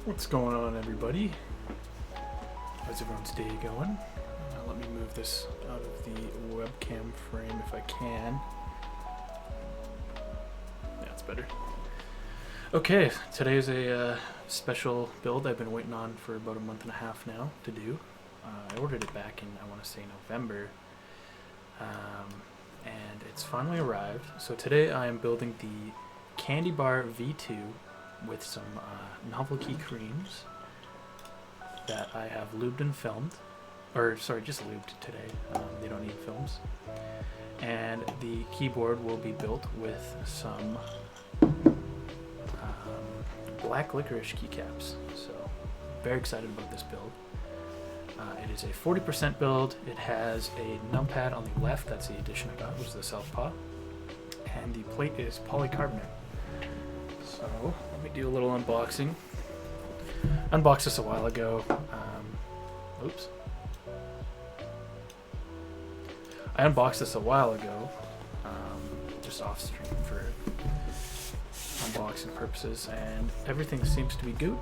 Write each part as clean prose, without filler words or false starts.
What's going on, everybody? How's everyone's day going? Let me move this out of the webcam frame if I can. That's better. Okay, today is a special build I've been waiting on for about a month and a half now to do. I ordered it back in, I want to say, November. And it's finally arrived. So today I am building the Candybar V2 with some novelty creams that I have lubed and filmed. Or, sorry, just lubed today. They don't need films. And the keyboard will be built with some black licorice keycaps. So, very excited about this build. It is a 40% build. It has a numpad on the left. That's the addition I got, which is the Southpaw. And the plate is polycarbonate. So, let me do a little unboxing. Unboxed this a while ago. Oops. I unboxed this a while ago, just off stream for unboxing purposes, and everything seems to be good.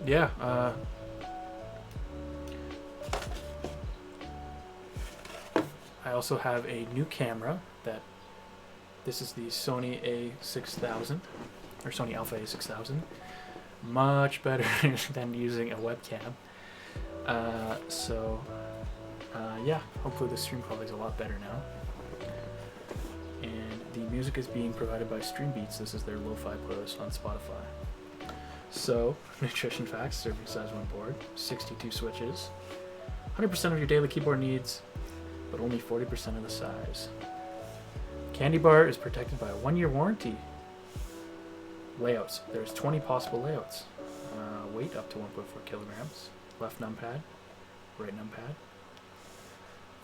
Yeah. I also have a new camera that. This is the Sony A6000, or Sony Alpha A6000. Much better than using a webcam. Yeah, hopefully the stream quality is a lot better now. And the music is being provided by Stream Beats. This is their lo-fi playlist on Spotify. So, nutrition facts, serving size one board, 62 switches, 100% of your daily keyboard needs, but only 40% of the size. Candybar is protected by a 1-year warranty. Layouts. There's 20 possible layouts. Weight up to 1.4 kilograms. Left numpad. Right numpad.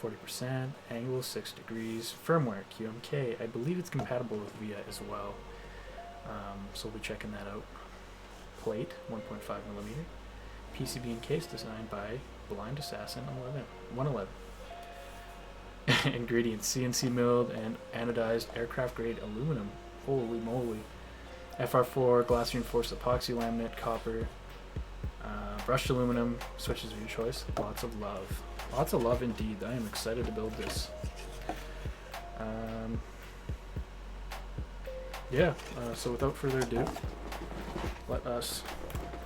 40%. Angle 6 degrees. Firmware QMK. I believe it's compatible with VIA as well. So we'll be checking that out. Plate 1.5 millimeter. PCB and case designed by Blind Assassin 111. Ingredients: CNC milled and anodized aircraft grade aluminum. Holy moly. FR4 glass reinforced epoxy laminate, copper, brushed aluminum, switches of your choice. Lots of love. Lots of love indeed. I am excited to build this. Yeah, so without further ado, let us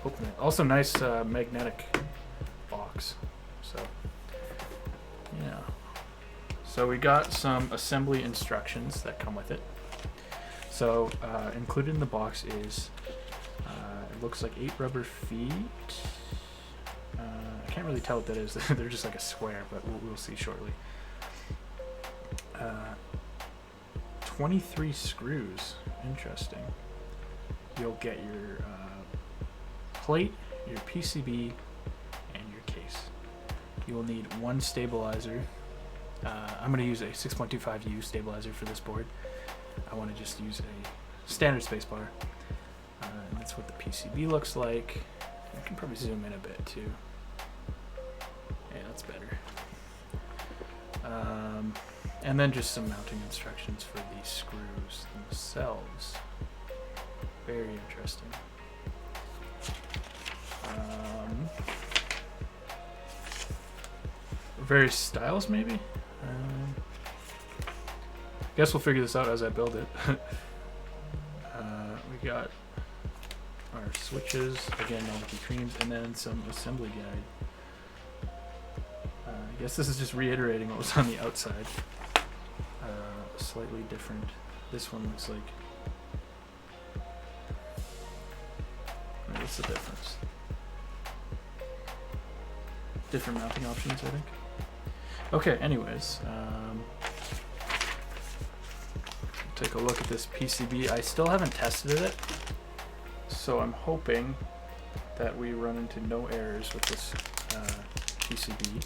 open it. Also nice magnetic box. So, yeah. So we got some assembly instructions that come with it. So included in the box is, it looks like 8 rubber feet. I can't really tell what that is. They're just like a square, but we'll see shortly. 23 screws. Interesting. You'll get your plate, your PCB, and your case. You will need one stabilizer. I'm going to use a 6.25U stabilizer for this board. I want to just use a standard spacebar. And that's what the PCB looks like. I can probably zoom in a bit too. Yeah, that's better. And then just some mounting instructions for the screws themselves. Very interesting. Various styles maybe? Guess we'll figure this out as I build it. We got our switches, again, novelty creams, and then some assembly guide. I guess this is just reiterating what was on the outside. Slightly different. This one looks like... What's the difference? Different mounting options, I think. Okay, anyways. Take a look at this PCB. I still haven't tested it, so I'm hoping that we run into no errors with this PCB.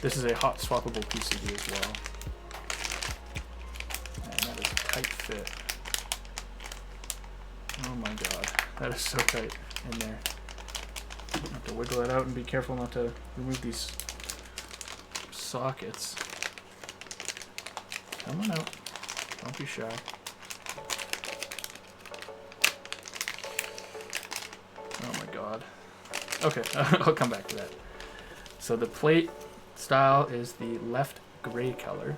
This is a hot swappable PCB as well. And that is a tight fit. Oh my god, that is so tight in there. I have to wiggle it out and be careful not to remove these sockets. Come on out. Don't be shy. Oh my god. Okay, I'll come back to that. So the plate style is the left gray color.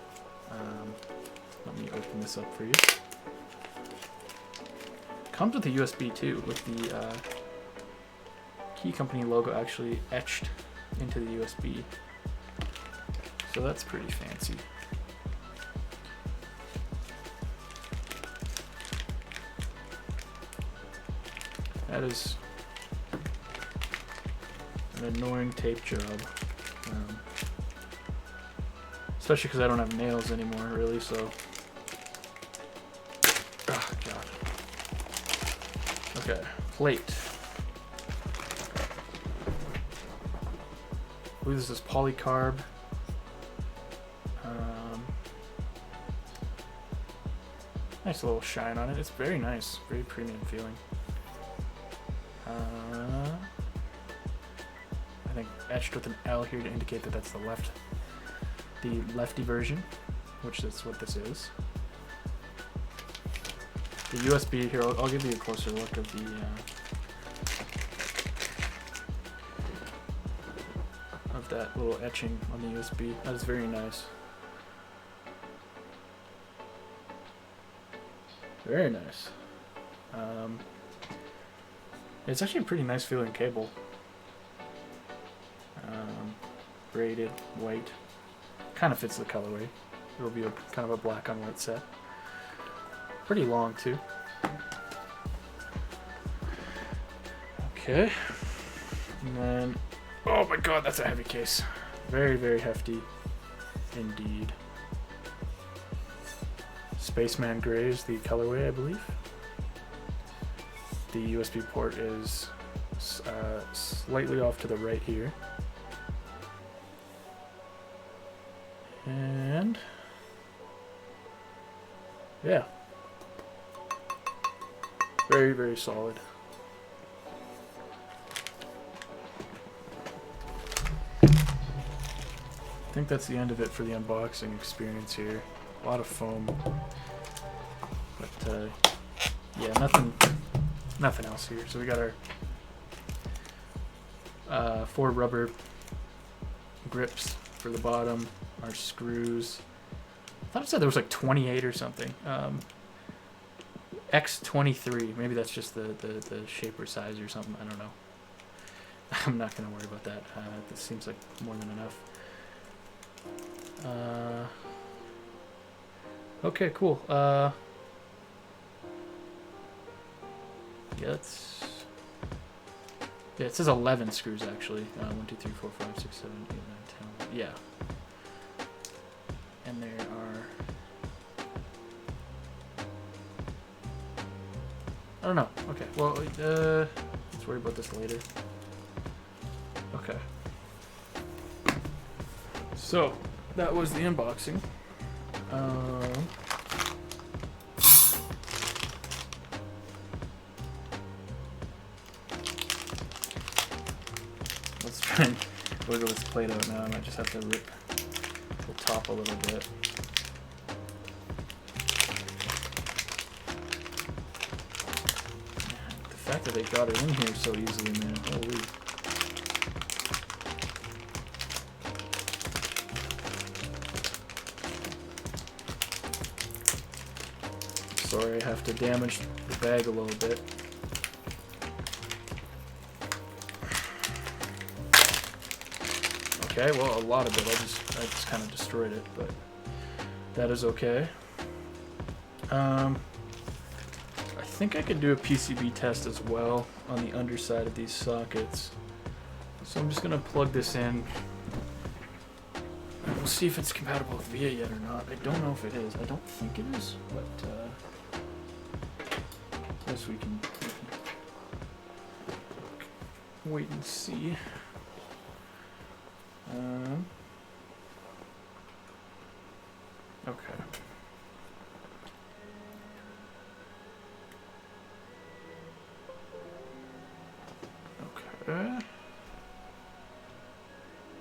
Let me open this up for you. Comes with a USB too, with the Key Company logo actually etched into the USB. So that's pretty fancy. That is an annoying tape job. Especially because I don't have nails anymore, really, so... Oh, God. Okay, plate. I believe this is polycarb. Nice little shine on it. It's very nice, very premium feeling. I think etched with an L here to indicate that that's the lefty version, which is what this is. The USB here, I'll give you a closer look of the of that little etching on the USB. That is very nice. Very nice. It's actually a pretty nice feeling cable. Braided, white. Kind of fits the colorway. It'll be a kind of a black on white set. Pretty long too. Okay. And then, oh my god, that's a heavy case. Very, very hefty indeed. Spaceman Gray is the colorway, I believe. The USB port is slightly off to the right here. And yeah, very, very solid. I think that's the end of it for the unboxing experience here. A lot of foam, but yeah, nothing else here. So we got our 4 rubber grips for the bottom, our screws. I thought it said there was like 28 or something. X23, maybe that's just the shape or size or something, I don't know. I'm not gonna worry about that. This seems like more than enough. Okay, cool. Yeah, it says 11 screws actually. 1, 2, 3, 4, 5, 6, 7, 8, 9, 10. Yeah. And there are... I don't know. Okay, well, let's worry about this later. Okay. So, that was the unboxing. Let's try and wiggle this plate out now. I might just have to rip the top a little bit. The fact that they got it in here so easily, man. Holy. Sorry, I have to damage the bag a little bit. Okay, well, a lot of it. I just kind of destroyed it, but that is okay. I think I could do a PCB test as well on the underside of these sockets. So I'm just gonna plug this in. We'll see if it's compatible with VIA yet or not. I don't know if it is. I don't think it is, but I guess we can wait and see. Okay. Okay.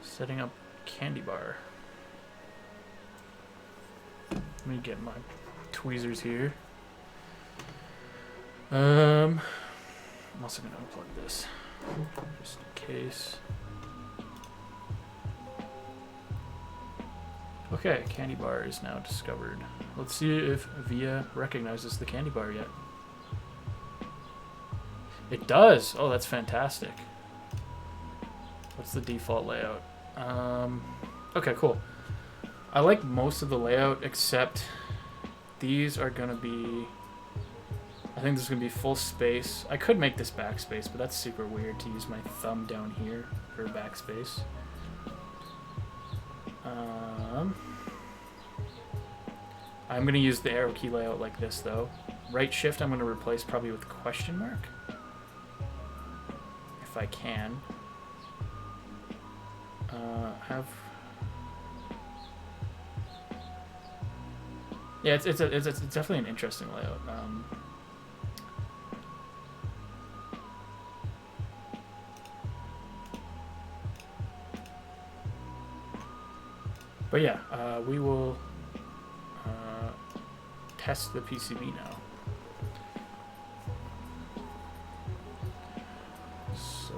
Setting up Candybar. Let me get my tweezers here. I'm also gonna unplug this, just in case. Okay, Candybar is now discovered. Let's see if Via recognizes the Candybar yet. It does! Oh, that's fantastic. What's the default layout? Okay, cool. I like most of the layout, except these are gonna be... I think this is gonna be full space. I could make this backspace, but that's super weird to use my thumb down here for backspace. I'm gonna use the arrow key layout like this though. Right shift I'm gonna replace probably with question mark. If I can. Yeah, it's definitely an interesting layout. But yeah, we will test the PCB now. So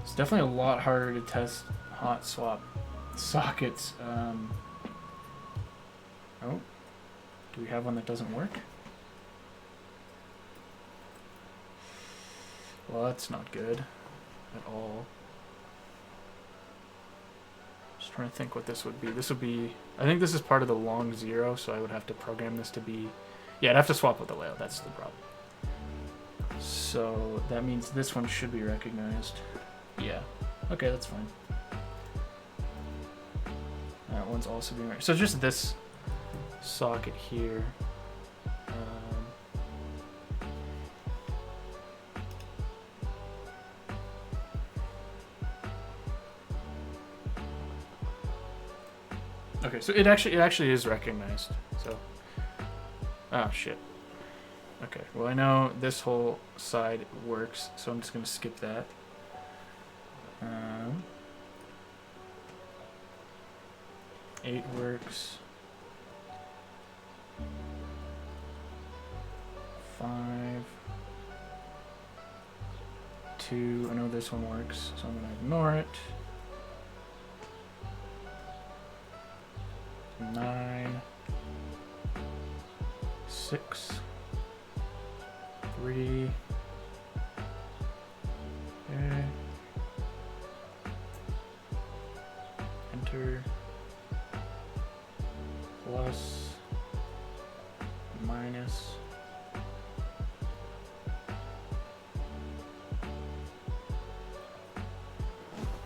it's definitely a lot harder to test hot swap sockets. Oh, do we have one that doesn't work? Well, that's not good at all. Just trying to think what this would be. This would be... I think this is part of the long zero, so I would have to program this to be... Yeah, I'd have to swap with the layout. That's the problem. So that means this one should be recognized. Yeah. Okay, that's fine. That one's also being recognized. So just this socket here. Okay, so it actually is recognized. So, oh shit. Okay, well I know this whole side works, so I'm just gonna skip that. 8 works. 5. 2. I know this one works, so I'm gonna ignore it. 9, 6, 3, okay. Enter, plus, minus,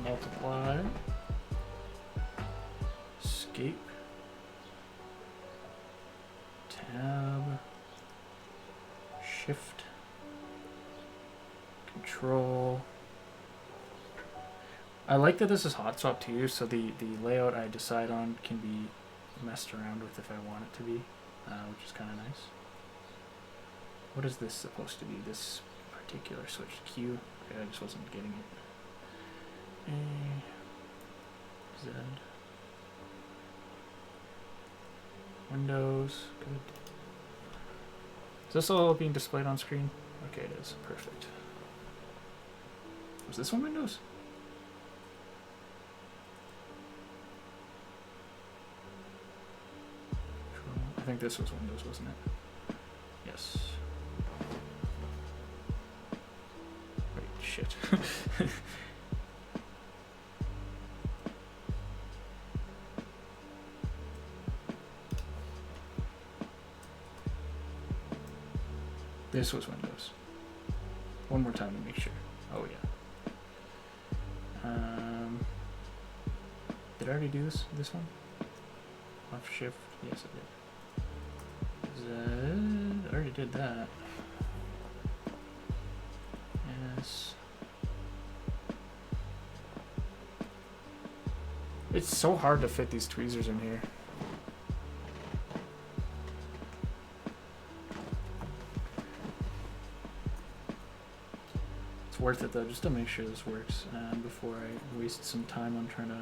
multiply, escape, tab, shift, control. I like that this is hot swap too, so the layout I decide on can be messed around with if I want it to be, which is kind of nice. What is this supposed to be, this particular switch? Q? Okay, I just wasn't getting it. A, Z. Windows, good. Is this all being displayed on screen? Okay, it is. Perfect. Was this one Windows? I think this was Windows, wasn't it? Yes. Wait, shit. This was Windows. One more time to make sure. Oh yeah. Did I already do this one? Left shift. Yes, I did. Z. I already did that. Yes. It's so hard to fit these tweezers in here. worth it though, just to make sure this works, and before I waste some time on trying to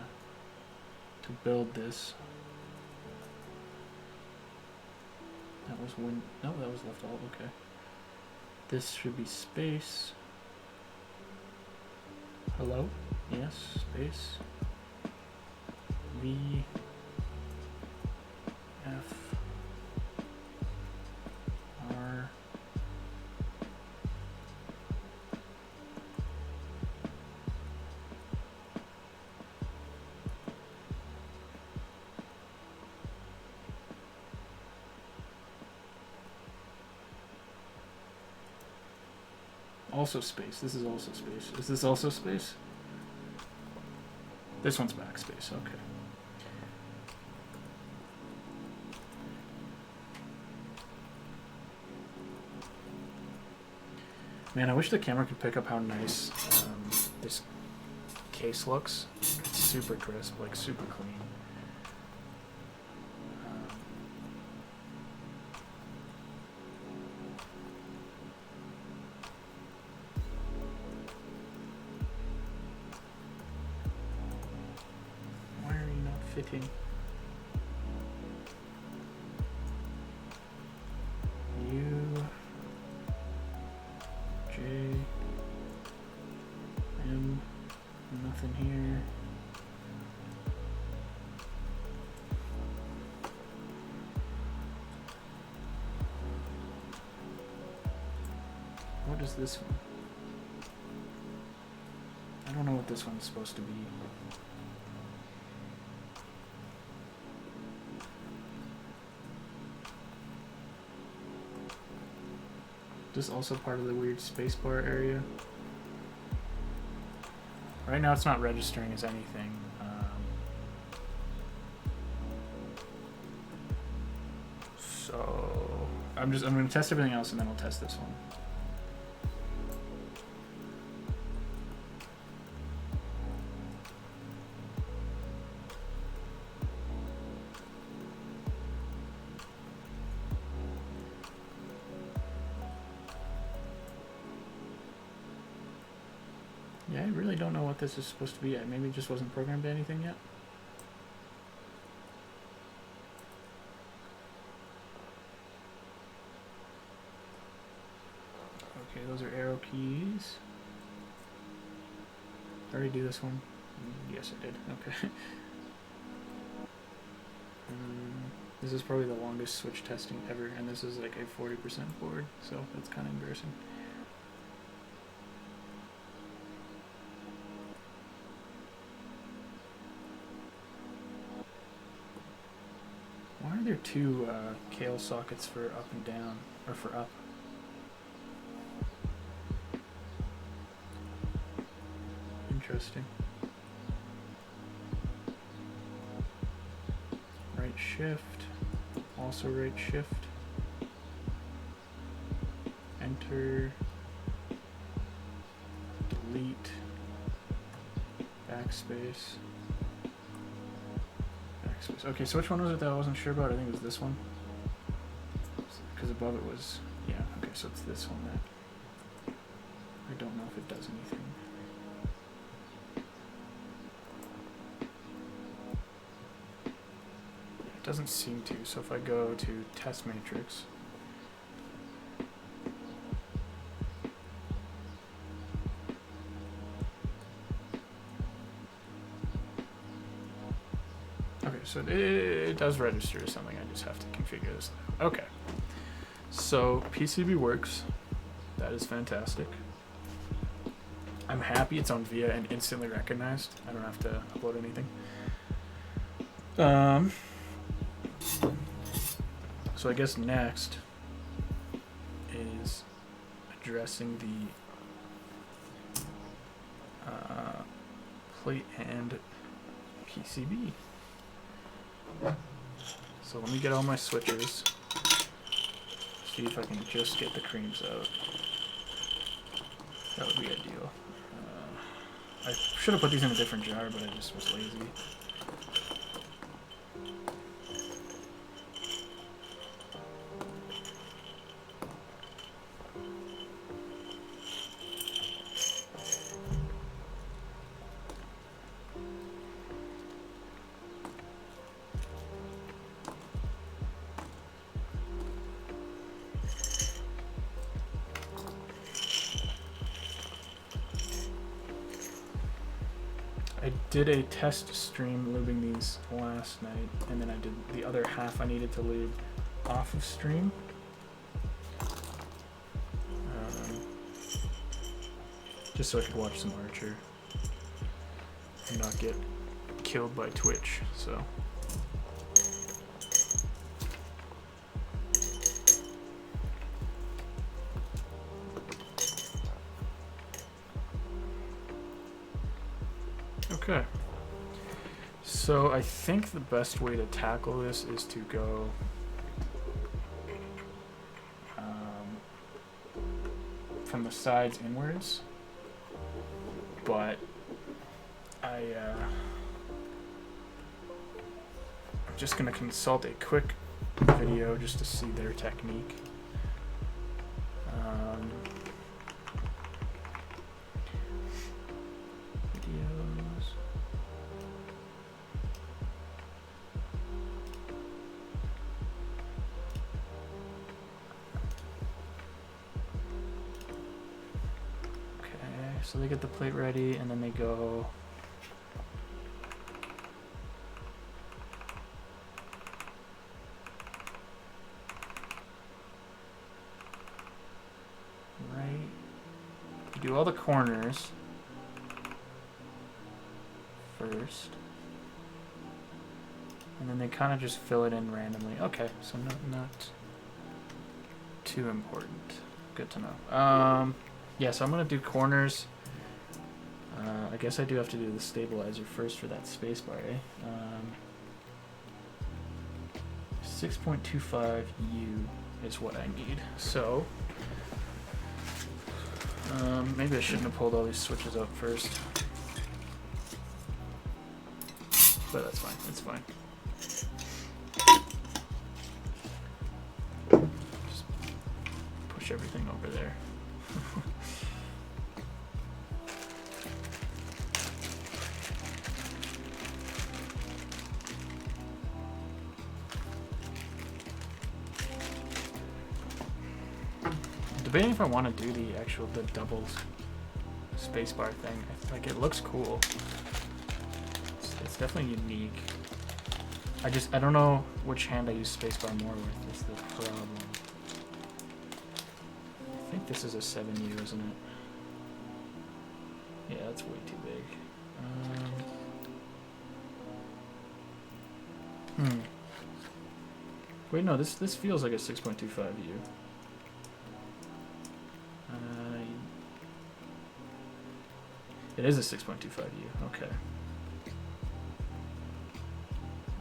build this. That was no, that was left alt. Okay. This should be space. Hello? Yes, space. V F R Also space. This is also space. Is this also space? This one's backspace. Okay. Man, I wish the camera could pick up how nice this case looks. It's super crisp, like super clean. Why are you not fitting? U J M, nothing here. What is this one? I don't know what this one's supposed to be. Is this also part of the weird spacebar area? Right now it's not registering as anything. So I'm going to test everything else and then I'll test this one. Yeah, I really don't know what this is supposed to be yet. Maybe it just wasn't programmed to anything yet. Okay, those are arrow keys. Did I already do this one? Yes, I did. Okay. This is probably the longest switch testing ever, and this is like a 40% board, so that's kind of embarrassing. Why are there two Kale sockets for up and down, or for up? Interesting. Right shift, also right shift. Enter, delete, backspace. Okay, so which one was it that I wasn't sure about? I think it was this one. Because above it was, yeah, okay, so it's this one that I don't know if it does anything. It doesn't seem to, so if I go to test matrix, so it does register as something. I just have to configure this. Okay. So PCB works. That is fantastic. I'm happy it's on VIA and instantly recognized. I don't have to upload anything. So I guess next is addressing the plate and PCB. So let me get all my switches. See if I can just get the creams out. That would be ideal. I should have put these in a different jar, but I just was lazy. did a test stream lubing these last night, and then I did the other half I needed to lube off of stream. Just so I could watch some Archer and not get killed by Twitch, so. Okay. So I think the best way to tackle this is to go from the sides inwards, but I'm just going to consult a quick video just to see their technique. Videos. Okay, so they get the plate ready and then they go do all the corners first, and then they kind of just fill it in randomly. Okay, so not too important. Good to know. Yeah, so I'm gonna do corners. I guess I do have to do the stabilizer first for that spacebar, eh? 6.25 U is what I need. So. Maybe I shouldn't have pulled all these switches up first. But that's fine, it's fine. Just push everything over there. Debating if I want to do the double spacebar thing. Like, it looks cool. It's definitely unique. I don't know which hand I use spacebar more with. That's the problem. I think this is a 7U, isn't it? Yeah, that's way too big. Wait, no, this feels like a 6.25U. It is a 6.25U, okay.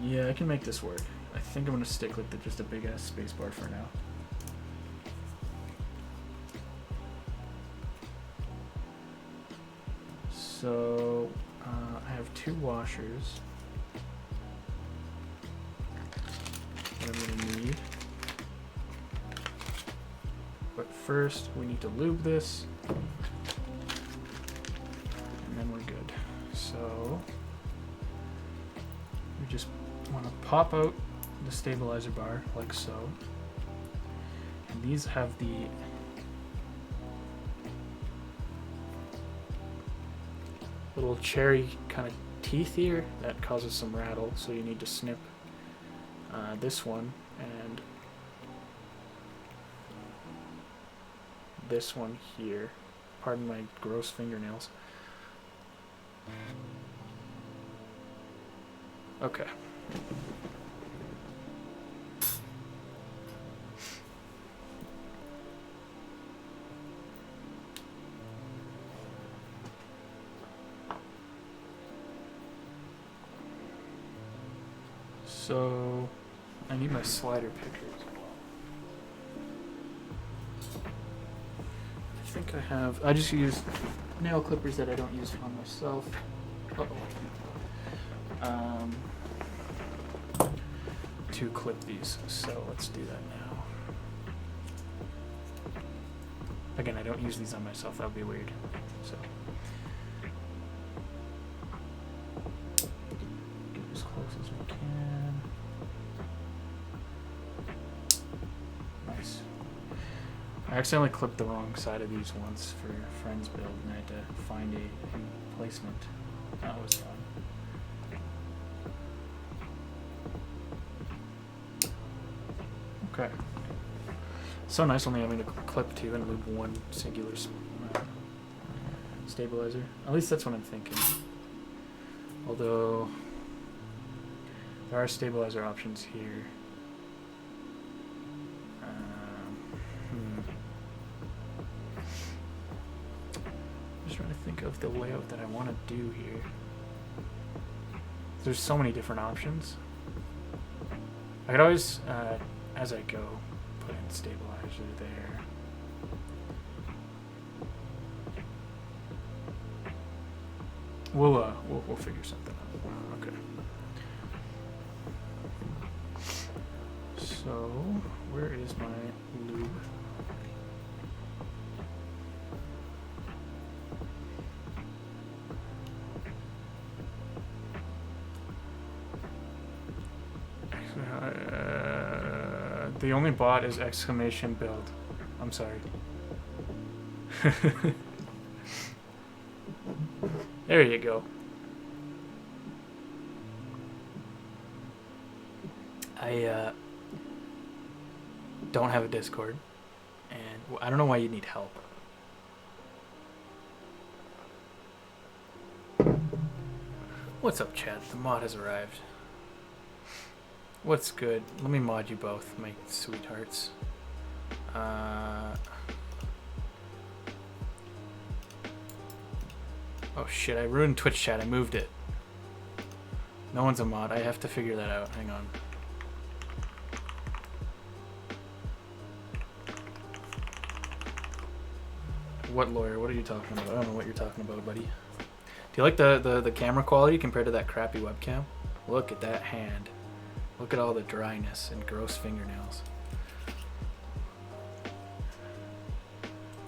Yeah, I can make this work. I think I'm gonna stick with just a big ass spacebar for now. So, I have 2 washers that I'm gonna need. But first, we need to lube this. Then we're good. So we just want to pop out the stabilizer bar like so, and these have the little cherry kind of teeth here that causes some rattle, so you need to snip this one and this one here. Pardon my gross fingernails. Okay. So I need my slider picker as well. I think I have. I just use nail clippers that I don't use on myself. To clip these, so let's do that now. Again, I don't use these on myself, that would be weird. So get as close as we can. Nice. I accidentally clipped the wrong side of these once for a friend's build, and I had to find a replacement. That was fun. Okay. So nice only having to clip two and loop one singular stabilizer. At least that's what I'm thinking. Although there are stabilizer options here. Just trying to think of the layout that I want to do here. There's so many different options. I could always, as I go, put in stabilizer there. We'll figure something out. Okay. So where is my lube? The only bot is exclamation build. I'm sorry. There you go. I don't have a Discord, and I don't know why you need help. What's up, chat? The mod has arrived. What's good? Let me mod you both, my sweethearts. Oh shit, I ruined Twitch chat. I moved it. No one's a mod. I have to figure that out. Hang on. What lawyer? What are you talking about? I don't know what you're talking about, buddy. Do you like the camera quality compared to that crappy webcam? Look at that hand. Look at all the dryness and gross fingernails.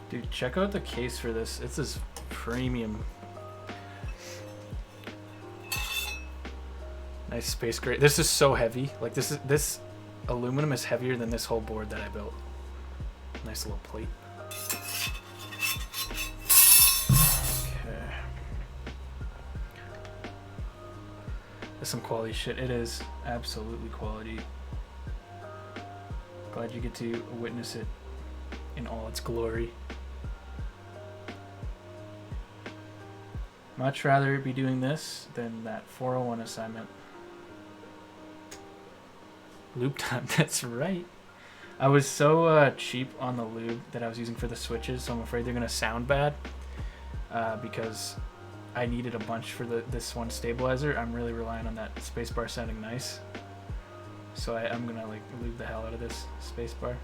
Dude, check out the case for this. It's this premium. Nice space gray. This is so heavy. Like this aluminum is heavier than this whole board that I built. Nice little plate. Okay. That's some quality shit. It is absolutely quality. Glad you get to witness it in all its glory. Much rather be doing this than that 401 assignment. Loop time, that's right. I was so cheap on the lube that I was using for the switches, so I'm afraid they're gonna sound bad because I needed a bunch for this one stabilizer. I'm really relying on that spacebar sounding nice, so I'm gonna like lube the hell out of this spacebar.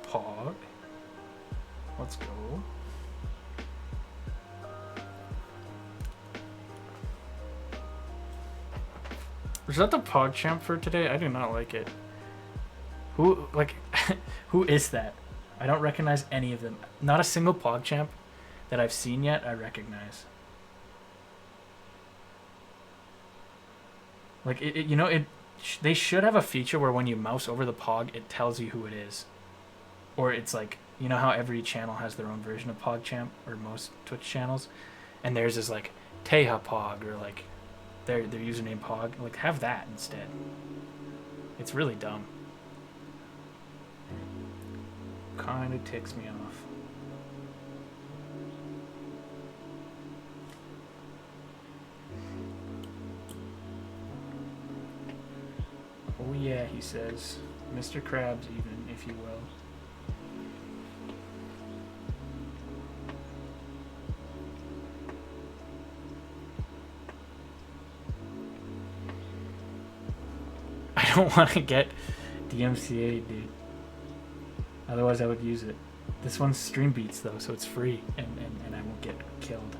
Pog. Let's go. Was that the PogChamp for today? I do not like it. Who, like, who is that? I don't recognize any of them. Not a single PogChamp that I've seen yet I recognize. Like, they should have a feature where when you mouse over the Pog, it tells you who it is. Or it's like, you know how every channel has their own version of PogChamp, or most Twitch channels? And theirs is like, Teja Pog, or like, their username Pog. Like, have that instead. It's really dumb. Kind of ticks me off. Oh yeah, he says. Mr. Krabs even, if you will. I don't want to get DMCA, dude. Otherwise I would use it. This one's Stream Beats though, so it's free and I won't get killed.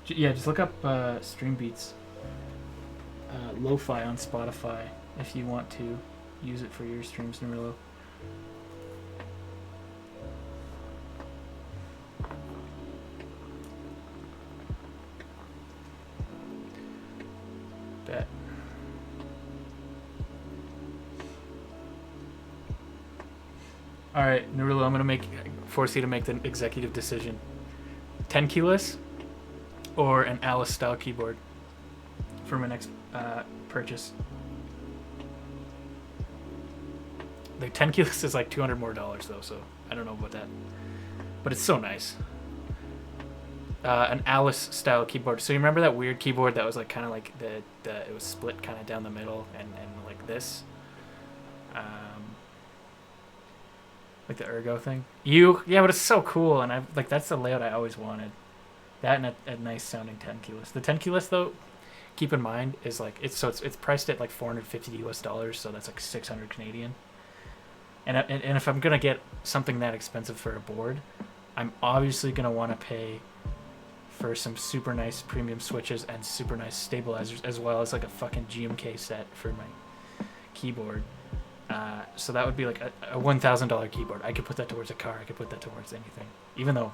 Yeah, just look up Stream Beats Lo-Fi on Spotify if you want to use it for your streams, Nurillo. Bet. All right, Nurulu, I'm gonna force you to make the executive decision. 10 keyless or an Alice style keyboard for my next purchase. The 10 keyless is like $200 more though, so I don't know about that, but it's so nice. An Alice style keyboard. So you remember that weird keyboard that was like kind of like it was split kind of down the middle and like this, like the ergo thing. Yeah, but it's so cool, and that's the layout I always wanted. That and a nice sounding 10 keyless. The 10 keyless though, keep in mind, is like it's priced at like $450 US, so that's like 600 Canadian. And if I'm gonna get something that expensive for a board, I'm obviously gonna want to pay for some super nice premium switches and super nice stabilizers, as well as like a fucking GMK set for my keyboard. So that would be like a $1,000 keyboard. I could put that towards a car. I could put that towards anything, even though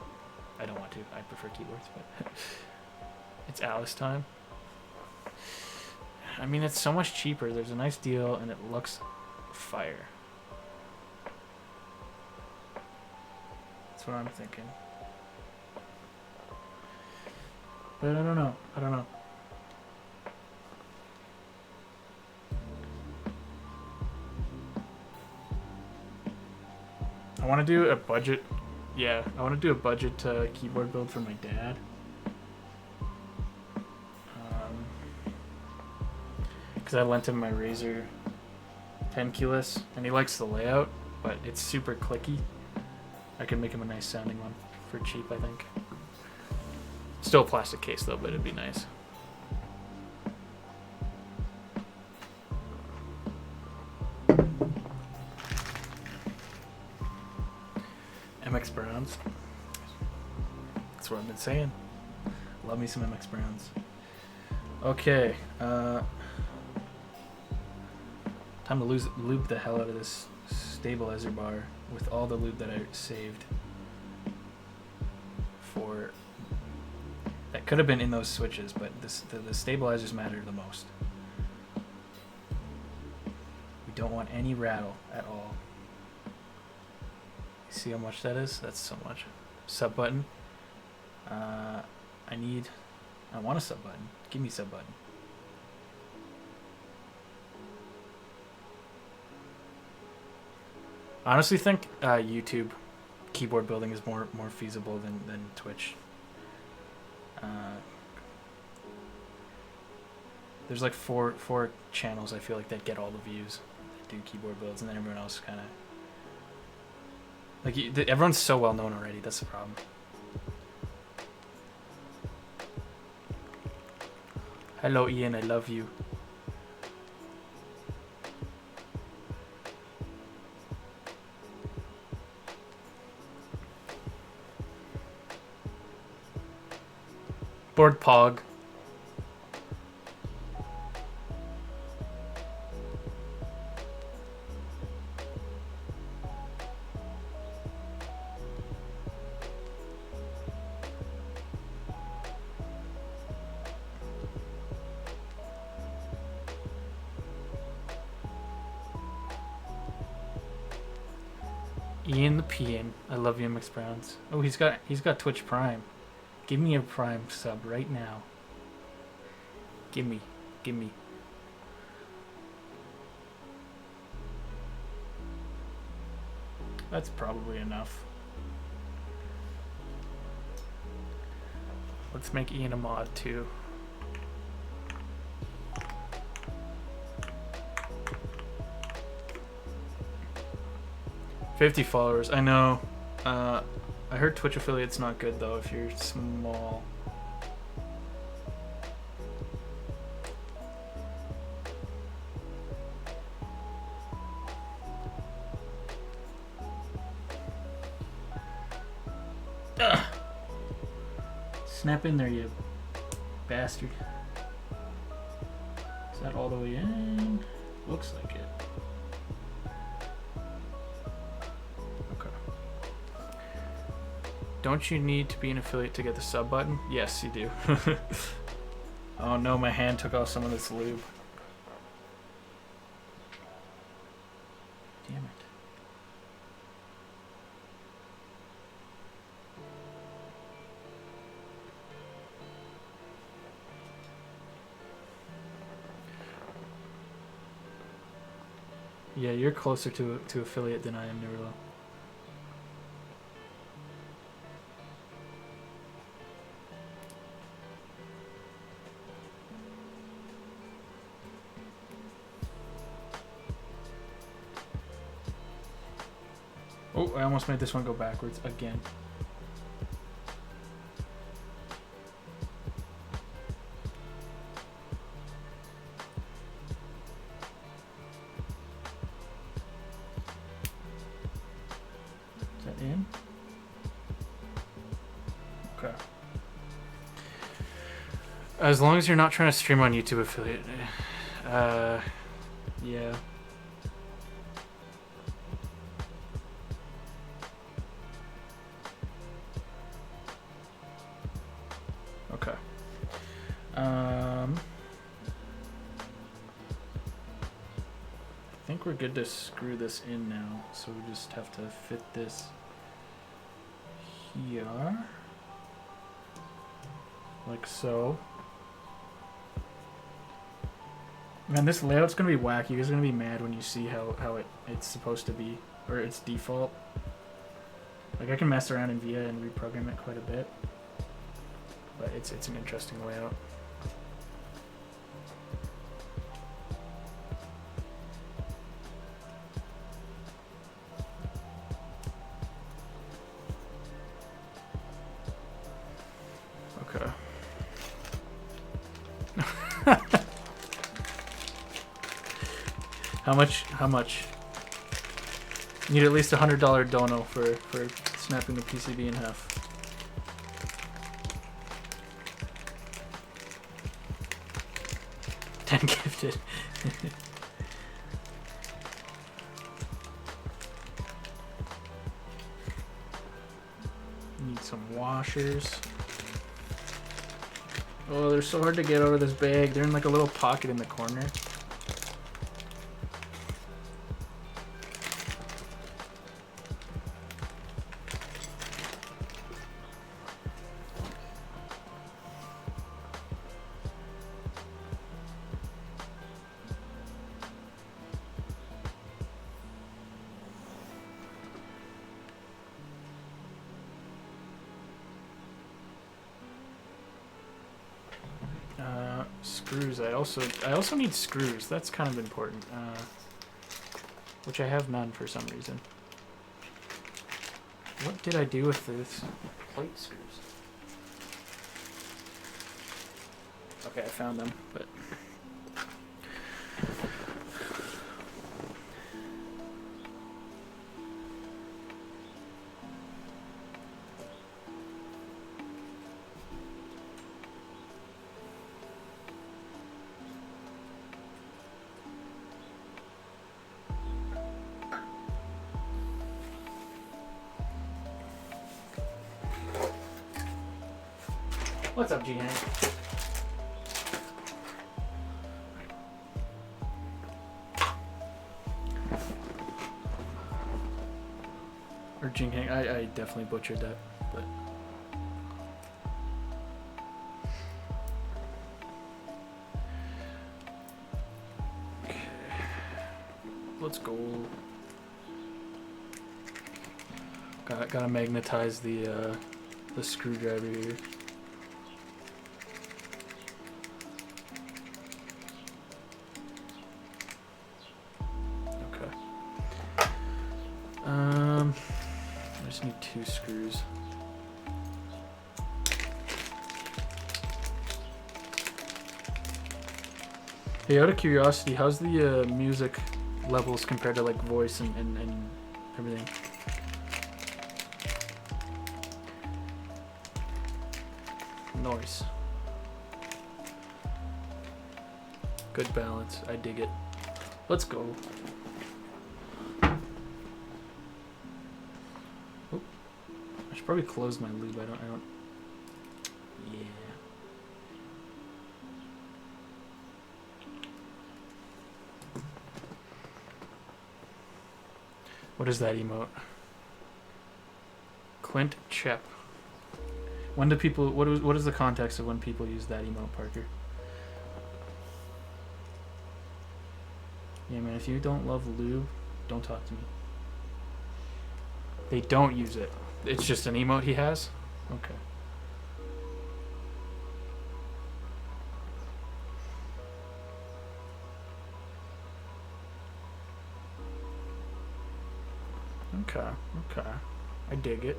I don't want to. I prefer keyboards, but it's Alice time. I mean, it's so much cheaper. There's a nice deal, and it looks fire. That's what I'm thinking. But I don't know. I want to do a budget. Yeah, I want to do a budget keyboard build for my dad. Because I lent him my Razer 10 keyless, and he likes the layout, but it's super clicky. I can make him a nice sounding one for cheap, I think. Still a plastic case though, but it'd be nice. MX Browns. That's what I've been saying. Love me some MX Browns. Okay. Time to lube the hell out of this stabilizer bar with all the lube that I saved for. That could have been in those switches, but the stabilizers matter the most. We don't want any rattle at all. You see how much that is? That's so much. Sub button. I want a sub button. Give me sub button. I honestly think YouTube keyboard building is more feasible than Twitch. There's like four channels I feel like that get all the views that do keyboard builds, and then everyone else kind of like everyone's so well known already. That's the problem. Hello Ian, I love you. Board Pog. Ian the Peeing. I love you, MX Browns. Oh, he's got Twitch Prime. Give me a Prime sub right now. Give me. That's probably enough. Let's make Ian a mod too. $50 followers. I know. I heard Twitch affiliate's not good though if you're small. Ugh. Snap in there, you bastard. Is that all the way in? Looks like it. Don't you need to be an affiliate to get the sub button? Yes, you do. Oh no, my hand took off some of this lube. Damn it. Yeah, you're closer to affiliate than I am, Nirlo. Oh, I almost made this one go backwards again. Is that in? Okay. As long as you're not trying to stream on YouTube affiliate. Yeah. Okay. I think we're good to screw this in now, so we just have to fit this here, like so. Man, this layout's gonna be whack. You guys are gonna be mad when you see how it's supposed to be, or its default. Like, I can mess around in VIA and reprogram it quite a bit, but it's an interesting layout. Okay. How much? You need at least $100 dono for snapping the PCB in half. $10 gifted. Need some washers. Oh, they're so hard to get out of this bag. They're in like a little pocket in the corner. Screws. I also need screws. That's kind of important. Which I have none for some reason. What did I do with this plate screws? Okay, I found them, but what's up, G-Hank? Or Jing-Hank. I definitely butchered that, but okay. Let's go. Gotta magnetize the screwdriver here. I just need 2 screws. Hey, out of curiosity, how's the music levels compared to like voice and everything? Noise. Good balance. I dig it. Let's go. Probably close my lube. I don't. Yeah. What is that emote? Clint Chep. When do people? What is the context of when people use that emote, Parker? Yeah, man, if you don't love lube, don't talk to me. They don't use it. It's just an emote he has? Okay. Okay. I dig it.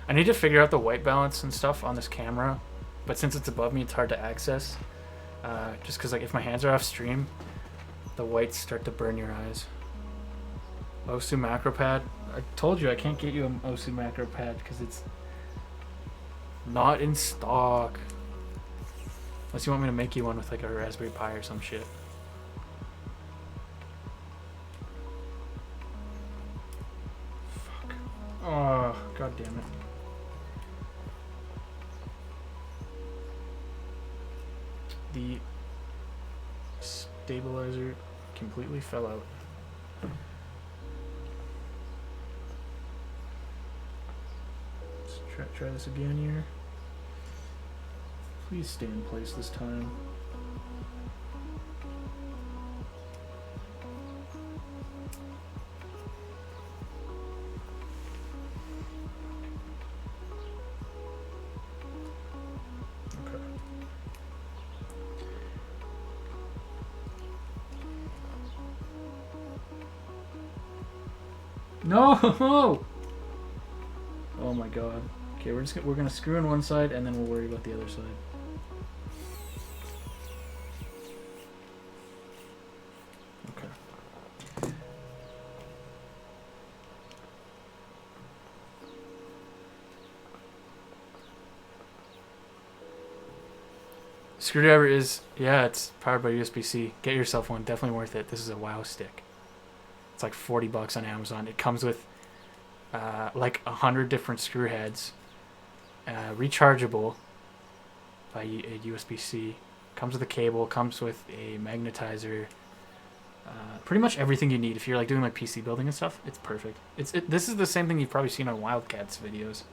I need to figure out the white balance and stuff on this camera, but since it's above me, it's hard to access. Just because, like, if my hands are off stream, the whites start to burn your eyes. Osu macro pad. I told you I can't get you an Osu macro pad because it's not in stock. Unless you want me to make you one with like a Raspberry Pi or some shit. Fuck. Oh, god damn it. The stabilizer completely fell out. Let's try this again here. Please stay in place this time. Okay. No! Oh my god. Okay, we're gonna screw in one side and then we'll worry about the other side. Okay. Screwdriver is, yeah, it's powered by USB-C. Get yourself one, definitely worth it. This is a WoW stick. It's like $40 on Amazon. It comes with like 100 different screw heads, rechargeable by a USB-C. Comes with a cable. Comes with a magnetizer. Pretty much everything you need if you're like doing like PC building and stuff. It's perfect. This is the same thing you've probably seen on Wildcats videos.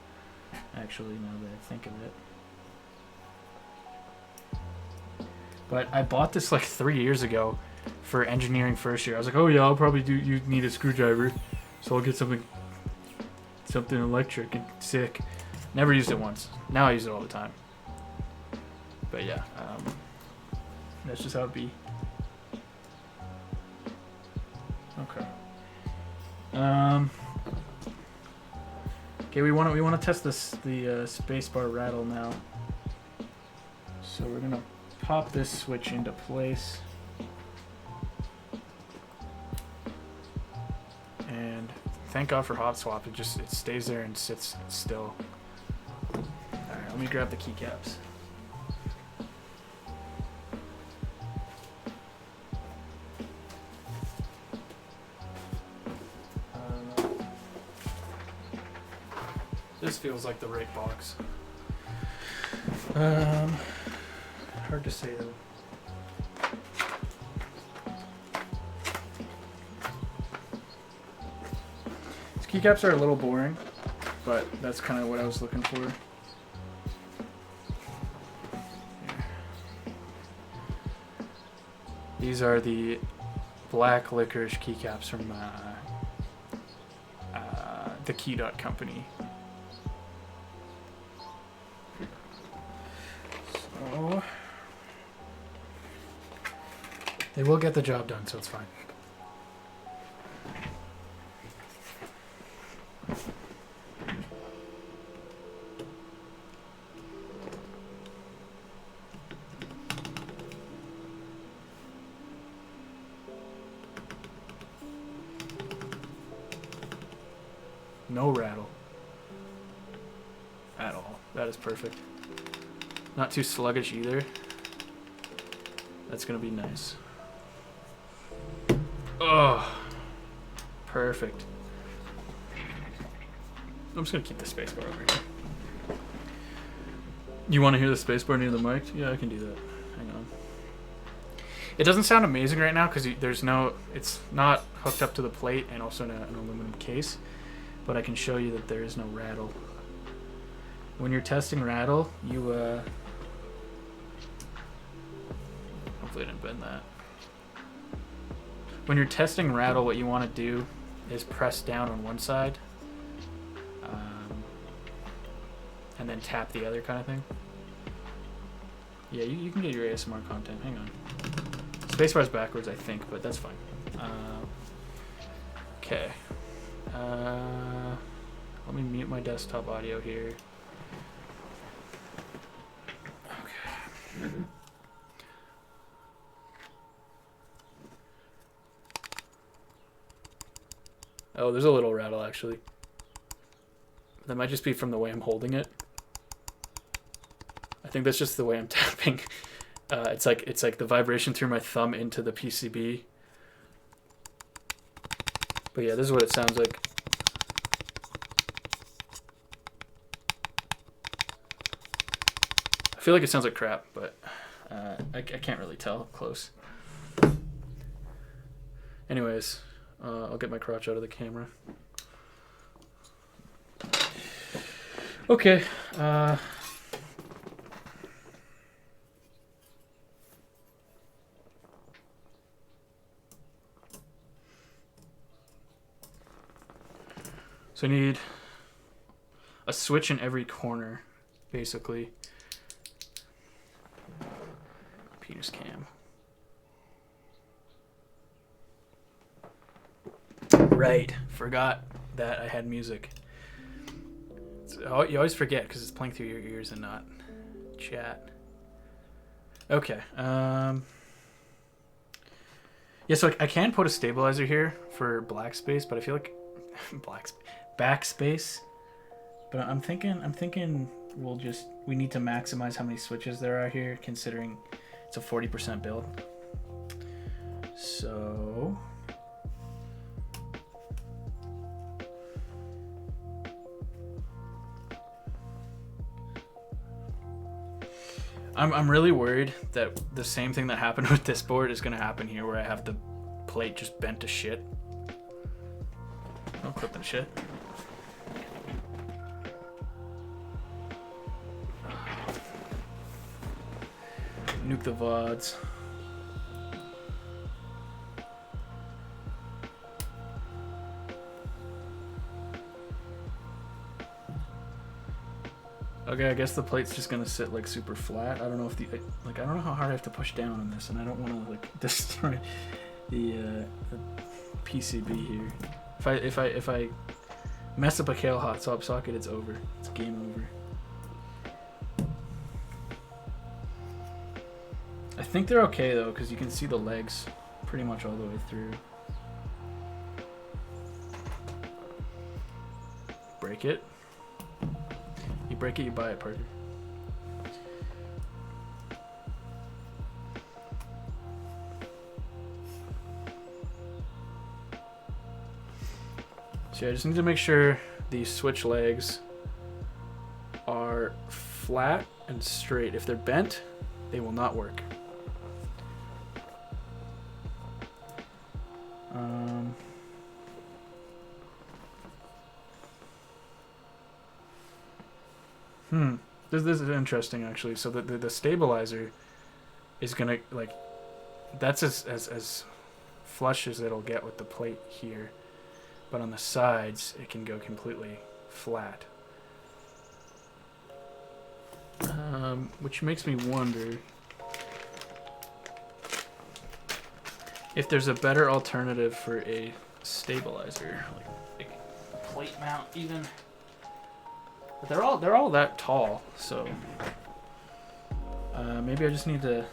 Actually, now that I think of it. But I bought this like 3 years ago for engineering first year. I was like, oh yeah, I'll probably you need a screwdriver, so I'll get something electric and sick. Never used it once. Now I use it all the time. But yeah, that's just how it be. Okay. Okay, we want to test the Spacebar Rattle now. So we're gonna pop this switch into place. And thank God for hot swap. It stays there and sits still. Alright, let me grab the keycaps. This feels like the right box. Hard to say though. These keycaps are a little boring, but that's kind of what I was looking for. Here. These are the black licorice keycaps from the Key Dot Company. So they will get the job done, so it's fine. No rattle at all. That is perfect. Not too sluggish either. That's gonna be nice. Oh, perfect. I'm just gonna keep the spacebar over here. You want to hear the spacebar near the mic? Yeah, I can do that. Hang on. It doesn't sound amazing right now because it's not hooked up to the plate and also in an aluminum case. But I can show you that there is no rattle. When you're testing rattle, you hopefully Hopefully I didn't bend that. When you're testing rattle, what you want to do is press down on one side and then tap the other kind of thing. Yeah, you can get your ASMR content. Hang on. Spacebar's backwards, I think, but that's fine. Okay. Let me mute my desktop audio here. Okay. Oh, there's a little rattle actually. That might just be from the way I'm holding it. I think that's just the way I'm tapping. It's like the vibration through my thumb into the PCB. But yeah, this is what it sounds like. I feel like it sounds like crap, but I can't really tell up close. Anyways, I'll get my crotch out of the camera. Okay. So I need a switch in every corner, basically. Penis cam. Right, forgot that I had music. You always forget because it's playing through your ears and not chat. Okay. Yeah, so I can put a stabilizer here for black space, but I feel like backspace. But I'm thinking we need to maximize how many switches there are here, considering it's a 40% build. So I'm really worried that the same thing that happened with this board is going to happen here, where I have the plate just bent to shit. Don't clip that shit. Nuke the VODs. Okay, I guess the plate's just gonna sit like super flat. I don't know if I don't know how hard I have to push down on this, and I don't want to like destroy the PCB here. If I mess up a Kale hot swap socket, it's over. It's game over. I think they're okay though, because you can see the legs pretty much all the way through. Break it. You break it, you buy it, Parker. So I just need to make sure these switch legs are flat and straight. If they're bent, they will not work. This is interesting actually. So the stabilizer is gonna that's as flush as it'll get with the plate here, but on the sides it can go completely flat. Which makes me wonder if there's a better alternative for a stabilizer, like plate mount even. But they're all that tall, so maybe I just need to.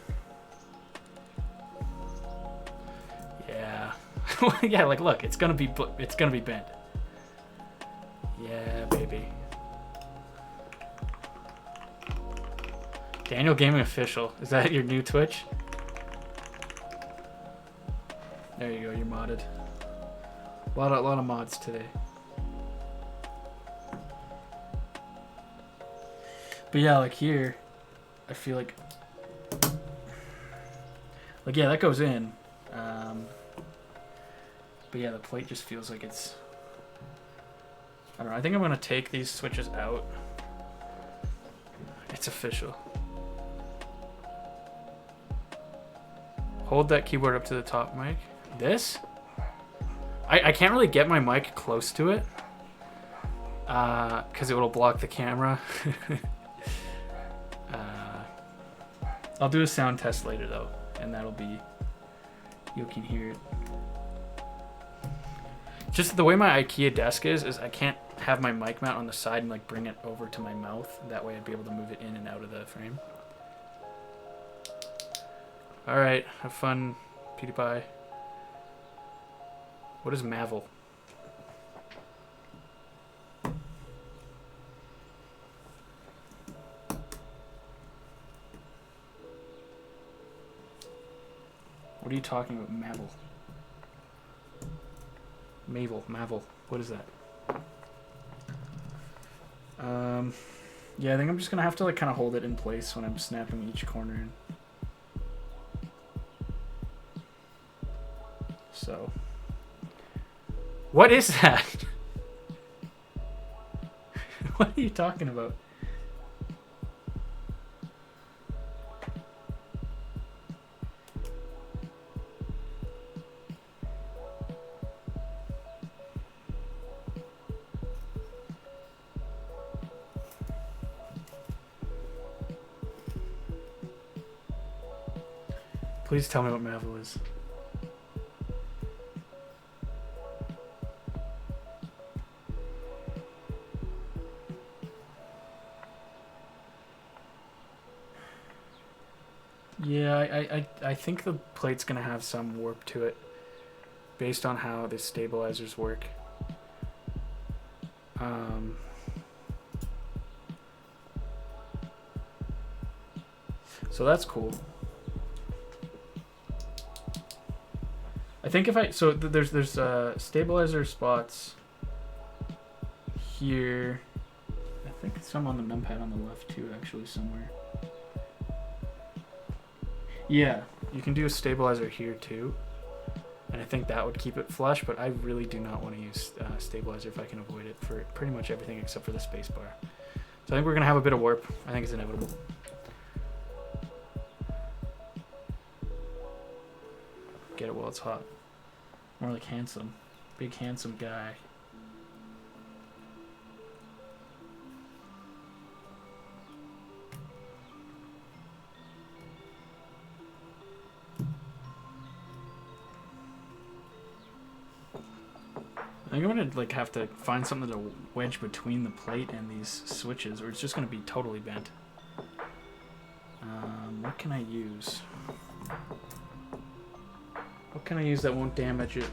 Yeah, yeah. Like, look, it's gonna be bent. Yeah, baby. Daniel Gaming Official. Is that your new Twitch? There you go. You're modded. A lot of mods today. But yeah, like here, I feel like yeah, that goes in. But yeah, the plate just feels like it's. I don't know. I think I'm gonna take these switches out. It's official. Hold that keyboard up to the top mic. This? I can't really get my mic close to it. Because it will block the camera. I'll do a sound test later though. And that'll be... You can hear it. Just the way my IKEA desk is I can't have my mic mount on the side and like bring it over to my mouth. That way I'd be able to move it in and out of the frame. Alright, have fun, PewDiePie. What is Mavel? What are you talking about, Mavel? Mavel. What is that? Yeah, I think I'm just gonna have to like kind of hold it in place when I'm snapping each corner in. So, what is that? What are you talking about? Please tell me what Mavel is. Yeah, I think the plate's gonna have some warp to it based on how the stabilizers work. So that's cool. I think if there's stabilizer spots here. I think some on the numpad on the left too, actually, somewhere. Yeah, you can do a stabilizer here too, and I think that would keep it flush, but I really do not want to use stabilizer if I can avoid it for pretty much everything except for the spacebar. So I think we're gonna have a bit of warp. I think it's inevitable. Get it while it's hot. More like handsome. Big handsome guy. I think I'm gonna like have to find something to wedge between the plate and these switches, or it's just gonna be totally bent. What can I use? What can I use that won't damage it?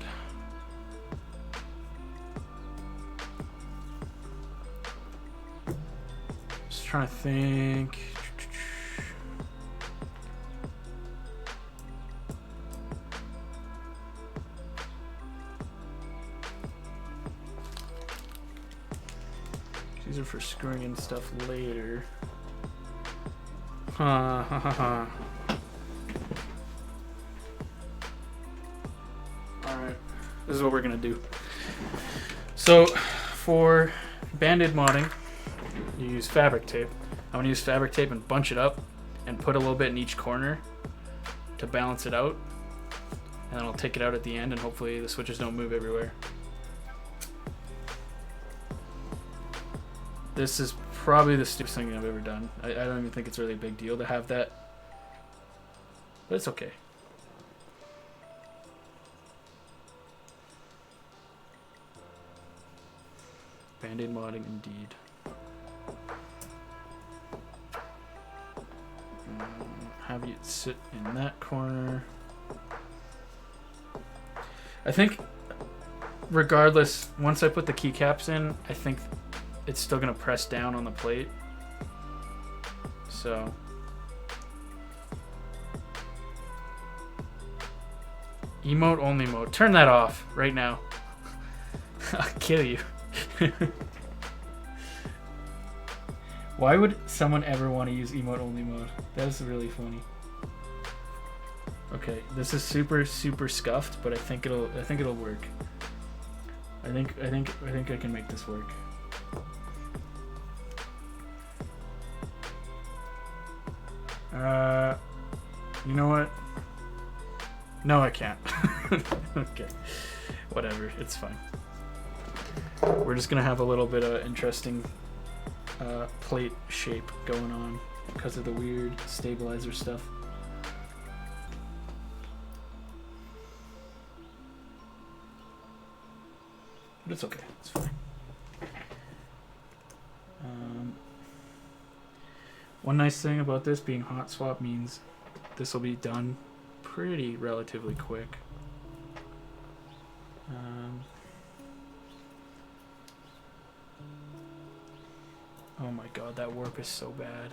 Just trying to think. These are for screwing in stuff later. Ha ha ha ha. Alright, this is what we're gonna do. So, for Band-Aid modding, you use fabric tape. I'm gonna use fabric tape and bunch it up and put a little bit in each corner to balance it out. And then I'll take it out at the end and hopefully the switches don't move everywhere. This is probably the stupidest thing I've ever done. I don't even think it's really a big deal to have that. But it's okay. Band-Aid modding indeed. Have you sit in that corner. I think regardless, once I put the keycaps in, I think it's still gonna press down on the plate. So emote only mode. Turn that off right now. I'll kill you. Why would someone ever want to use emote only mode? That is really funny. Okay, this is super scuffed, but I think it'll work. I think I can make this work. You know what? No, I can't. Okay. Whatever. It's fine. We're just going to have a little bit of interesting plate shape going on because of the weird stabilizer stuff. But it's okay. It's fine. One nice thing about this being hot swap means this will be done pretty relatively quick. Oh my god, that warp is so bad.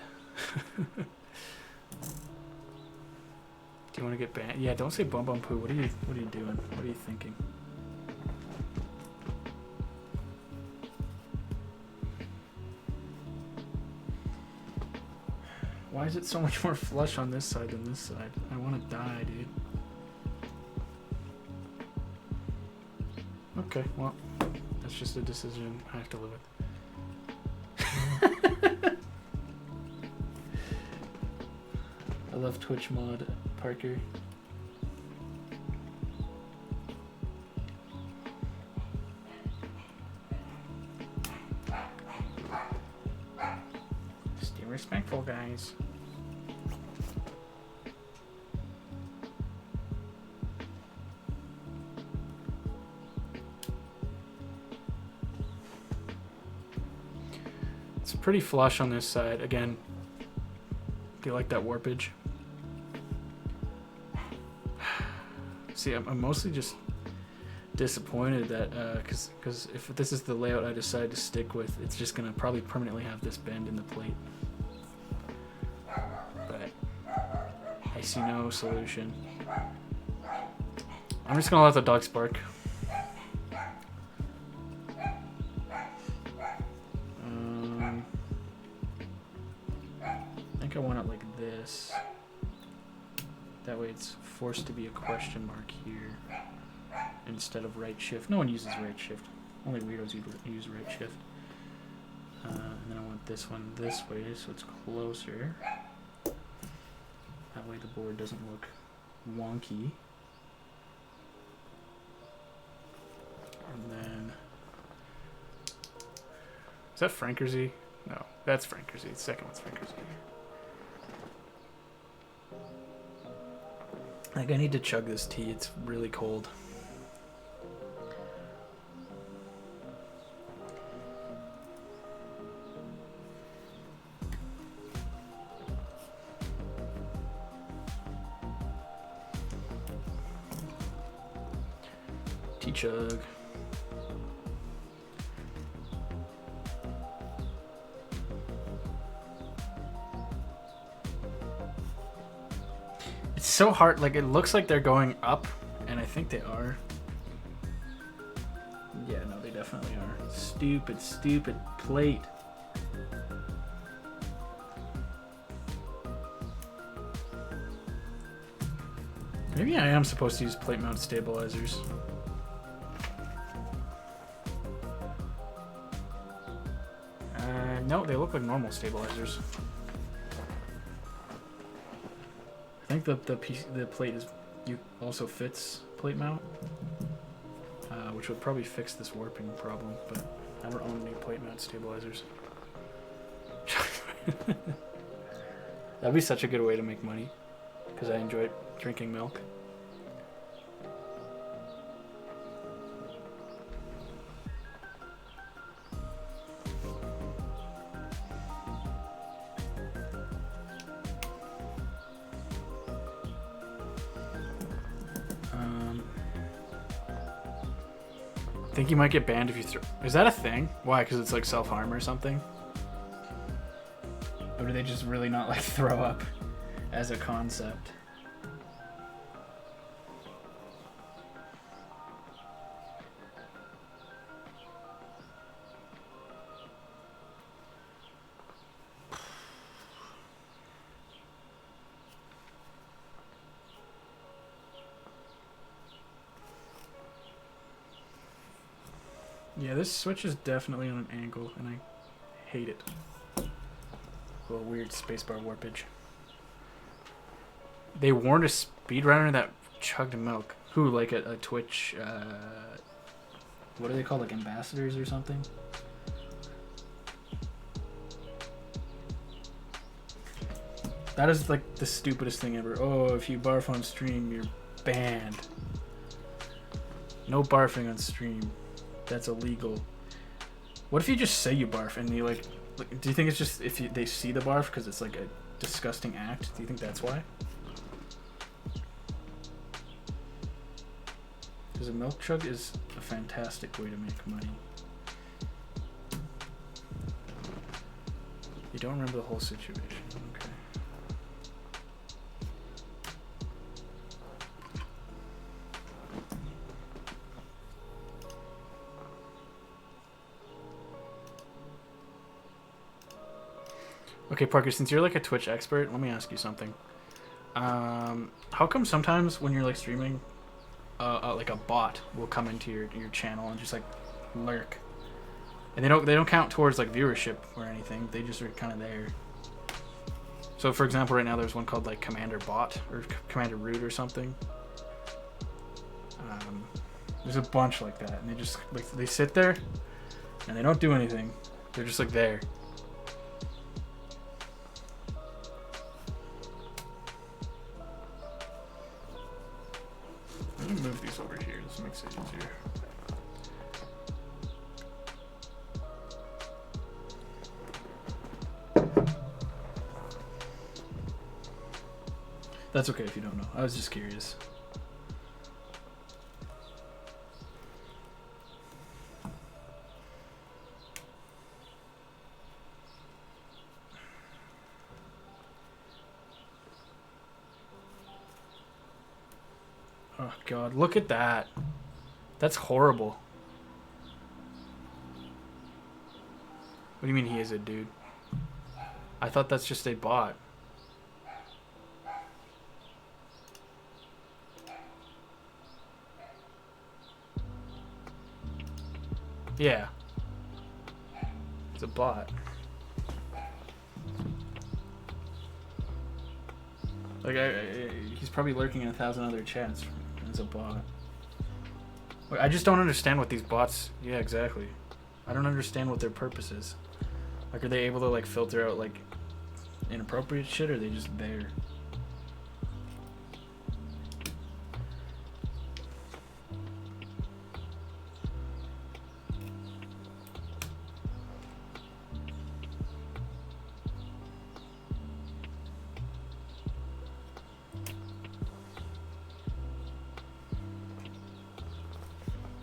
Do you want to get banned? Yeah, don't say bum bum poo. What are you doing? What are you thinking? Why is it so much more flush on this side than this side? I want to die, dude. Okay, well, that's just a decision I have to live with. I love Twitch mod, Parker. Stay respectful, guys. It's pretty flush on this side. Again, do you like that warpage? See, I'm mostly just disappointed that, because if this is the layout I decide to stick with, it's just going to probably permanently have this bend in the plate. But I see no solution. I'm just going to let the dogs bark. I want it like this. That way it's forced to be a question mark here instead of right shift. No one uses right shift. Only weirdos use right shift. And then I want this one this way so it's closer. That way the board doesn't look wonky. And then... Is that Frankersy? No, that's Frankersy. The second one's Frankersy. Like, I need to chug this tea. It's really cold. Tea chug. So hard, like it looks like they're going up, and I think they are. Yeah, no, they definitely are. Stupid, stupid plate. Maybe I am supposed to use plate mount stabilizers. No, they look like normal stabilizers. I think the plate also fits plate mount, which would probably fix this warping problem, but I don't own any plate mount stabilizers. That'd be such a good way to make money, because I enjoy drinking milk. I think you might get banned if you throw... Is that a thing? Why? Because it's like self-harm or something? Or do they just really not like throw up as a concept? Yeah, this switch is definitely on an angle, and I hate it. A little weird spacebar warpage. They warned a speedrunner that chugged milk. Who, like a Twitch, what are they called, like ambassadors or something? That is like the stupidest thing ever. Oh, if you barf on stream, you're banned. No barfing on stream. That's illegal. What if you just say you barf and you like do you think it's just if they see the barf because it's like a disgusting act? Do you think that's why? Because a milk chug is a fantastic way to make money. You don't remember the whole situation. Okay. Okay, Parker, since you're like a Twitch expert, let me ask you something. How come sometimes when you're like streaming, like a bot will come into your channel and just like lurk, and they don't count towards like viewership or anything. They just are kind of there. So for example, right now there's one called like Commander Bot or Commander Root or something. There's a bunch like that, and they just like they sit there and they don't do anything. They're just like there. Let me move these over here. This makes it easier. That's okay if you don't know. I was just curious. Oh God, look at that. That's horrible. What do you mean he is a dude? I thought that's just a bot. Yeah. It's a bot. Like, he's probably lurking in 1,000 other chats as a bot. I just don't understand what these bots... Yeah, exactly. I don't understand what their purpose is. Like, are they able to, like, filter out, like, inappropriate shit, or are they just there?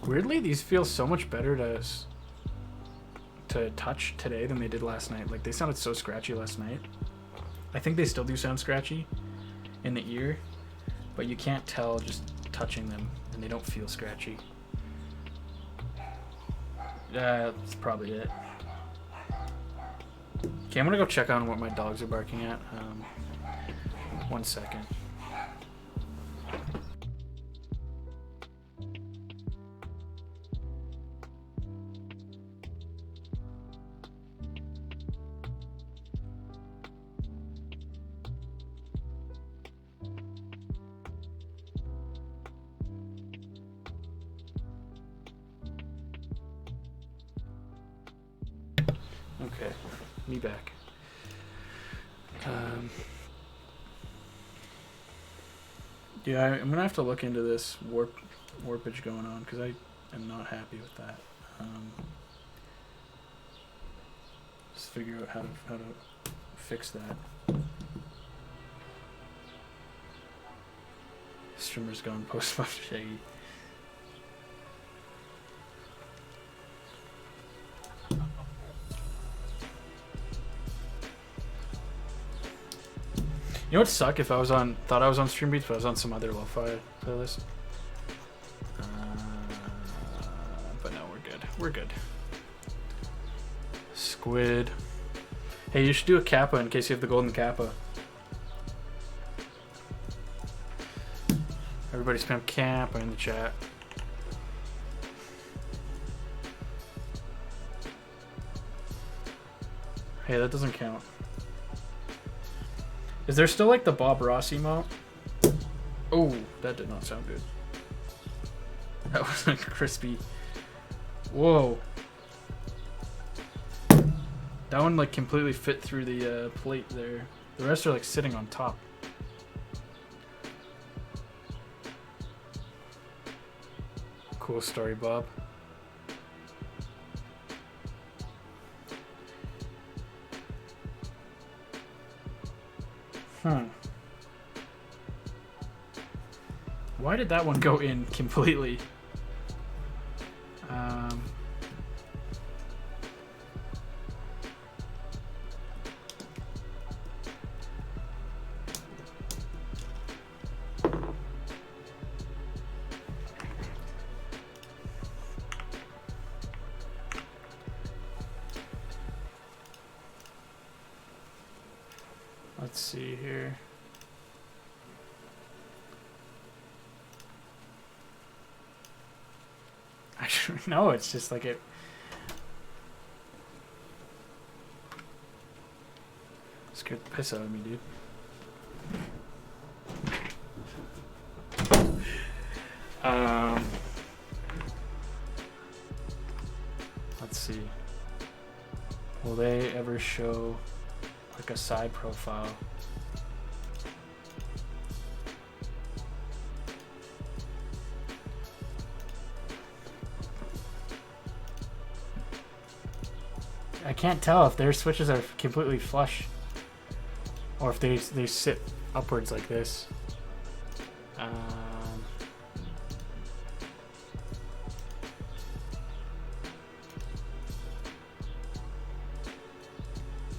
Weirdly, these feel so much better to touch today than they did last night. Like, they sounded so scratchy last night. I think they still do sound scratchy in the ear, but you can't tell just touching them, and they don't feel scratchy. That's probably it. Okay, I'm gonna go check on what my dogs are barking at. 1 second. Okay, me back. Yeah, I'm gonna have to look into this warpage going on because I am not happy with that. Just figure out how to fix that. Streamer's gone post buff Shaggy. You know what'd suck if I was on, thought I was on Stream Beats, but I was on some other lo-fi playlist. But no, we're good. We're good. Squid. Hey, you should do a Kappa in case you have the golden Kappa. Everybody spam Kappa in the chat. Hey, that doesn't count. Is there still like the Bob Ross emote? Oh, that did not sound good. That was like crispy. Whoa. That one like completely fit through the plate there. The rest are like sitting on top. Cool story, Bob. Why did that one go in completely? Let's see here. Actually, no, it's just like it. Scared the piss out of me, dude. Let's see. Will they ever show like a side profile? I can't tell if their switches are completely flush or if they sit upwards like this.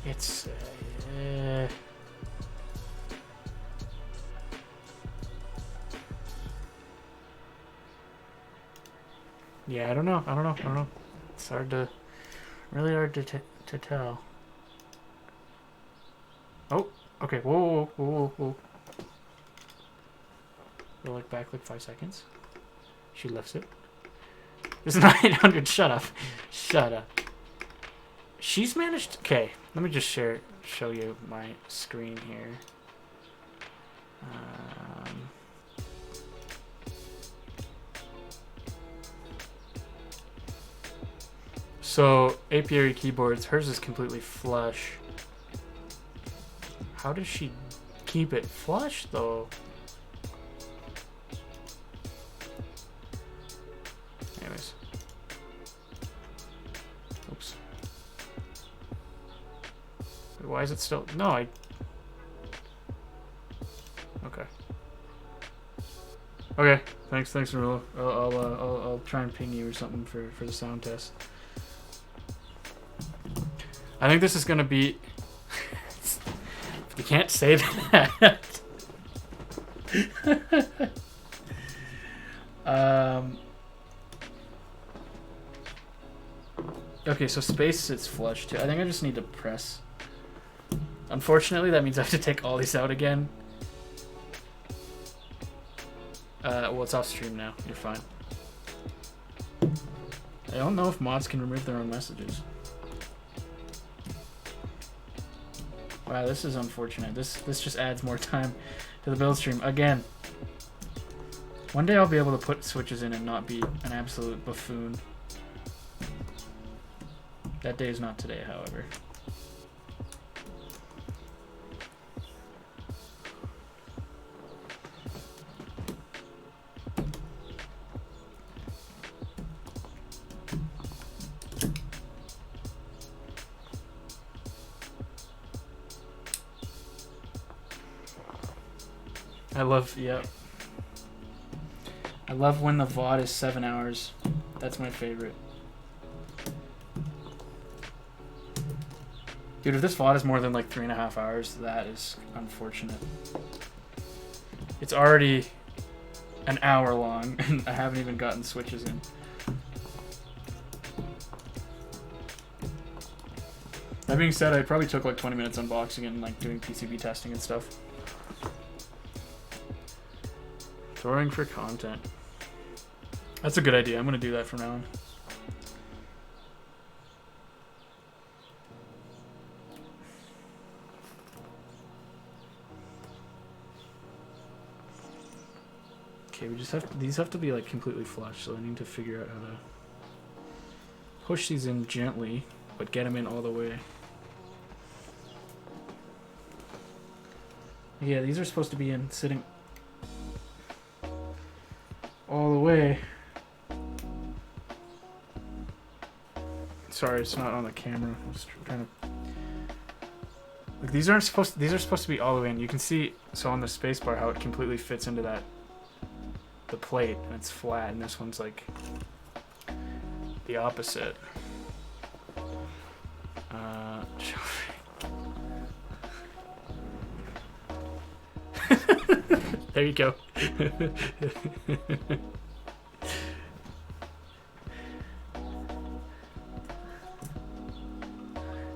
It's yeah, I don't know. It's really hard to tell. Oh, okay. Whoa. We'll look back like 5 seconds. She lifts it. This is not 800. Shut up. Shut up. She's managed. Okay, let me just show you my screen here. So apiary keyboards, hers is completely flush. How does she keep it flush though? Anyways. Oops. Why is it still? No, I. Okay. Okay. Thanks, Marilla. I'll try and ping you or something for the sound test. I think this is gonna be. You can't say that. Okay, so space sits flush too. I think I just need to press. Unfortunately, that means I have to take all these out again. Well, it's off stream now. You're fine. I don't know if mods can remove their own messages. Wow, this is unfortunate. This just adds more time to the build stream. Again, one day I'll be able to put switches in and not be an absolute buffoon. That day is not today, however. I love when the VOD is 7 hours. That's my favorite. Dude, if this VOD is more than like 3.5 hours, that is unfortunate. It's already an hour long, and I haven't even gotten switches in. That being said, I probably took like 20 minutes unboxing and like doing PCB testing and stuff. Storing for content. That's a good idea. I'm going to do that from now on. Okay, we just have these have to be like completely flush, so I need to figure out how to push these in gently, but get them in all the way. Yeah, these are supposed to be in sitting all the way. Sorry, it's not on the camera. I'm just trying to. Like, these are supposed to be all the way in. You can see so on the spacebar how it completely fits into the plate, and it's flat, and this one's like the opposite. There you go.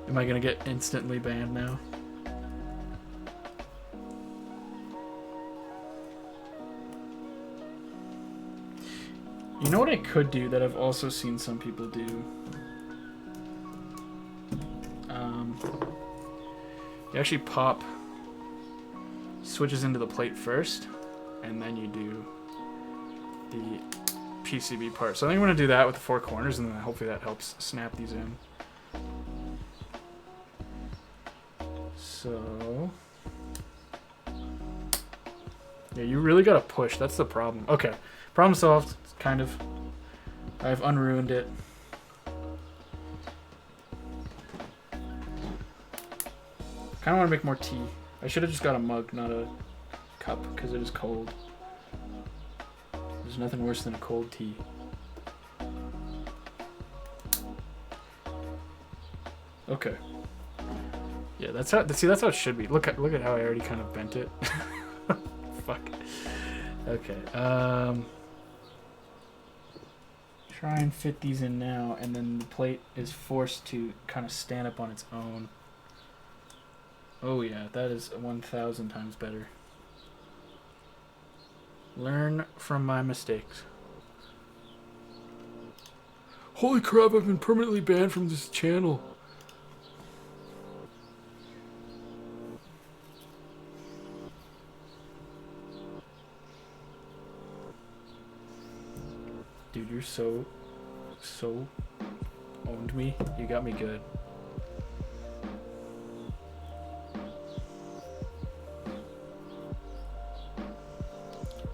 Am I gonna get instantly banned now? You know what I could do that I've also seen some people do? You actually pop switches into the plate first, and then you do the PCB part. So I think I'm going to do that with the 4 corners, and then hopefully that helps snap these in. So yeah, you really got to push. That's the problem. Okay, problem solved, kind of. I've unruined it. I kind of want to make more tea. I should have just got a mug, not a cup, because it is cold. There's nothing worse than a cold tea. Okay. Yeah, that's how. See, that's how it should be. Look at how I already kind of bent it. Fuck. Okay. Try and fit these in now, and then the plate is forced to kind of stand up on its own. Oh yeah, that is 1,000 times better. Learn from my mistakes. Holy crap, I've been permanently banned from this channel. Dude, you're so owned me. You got me good.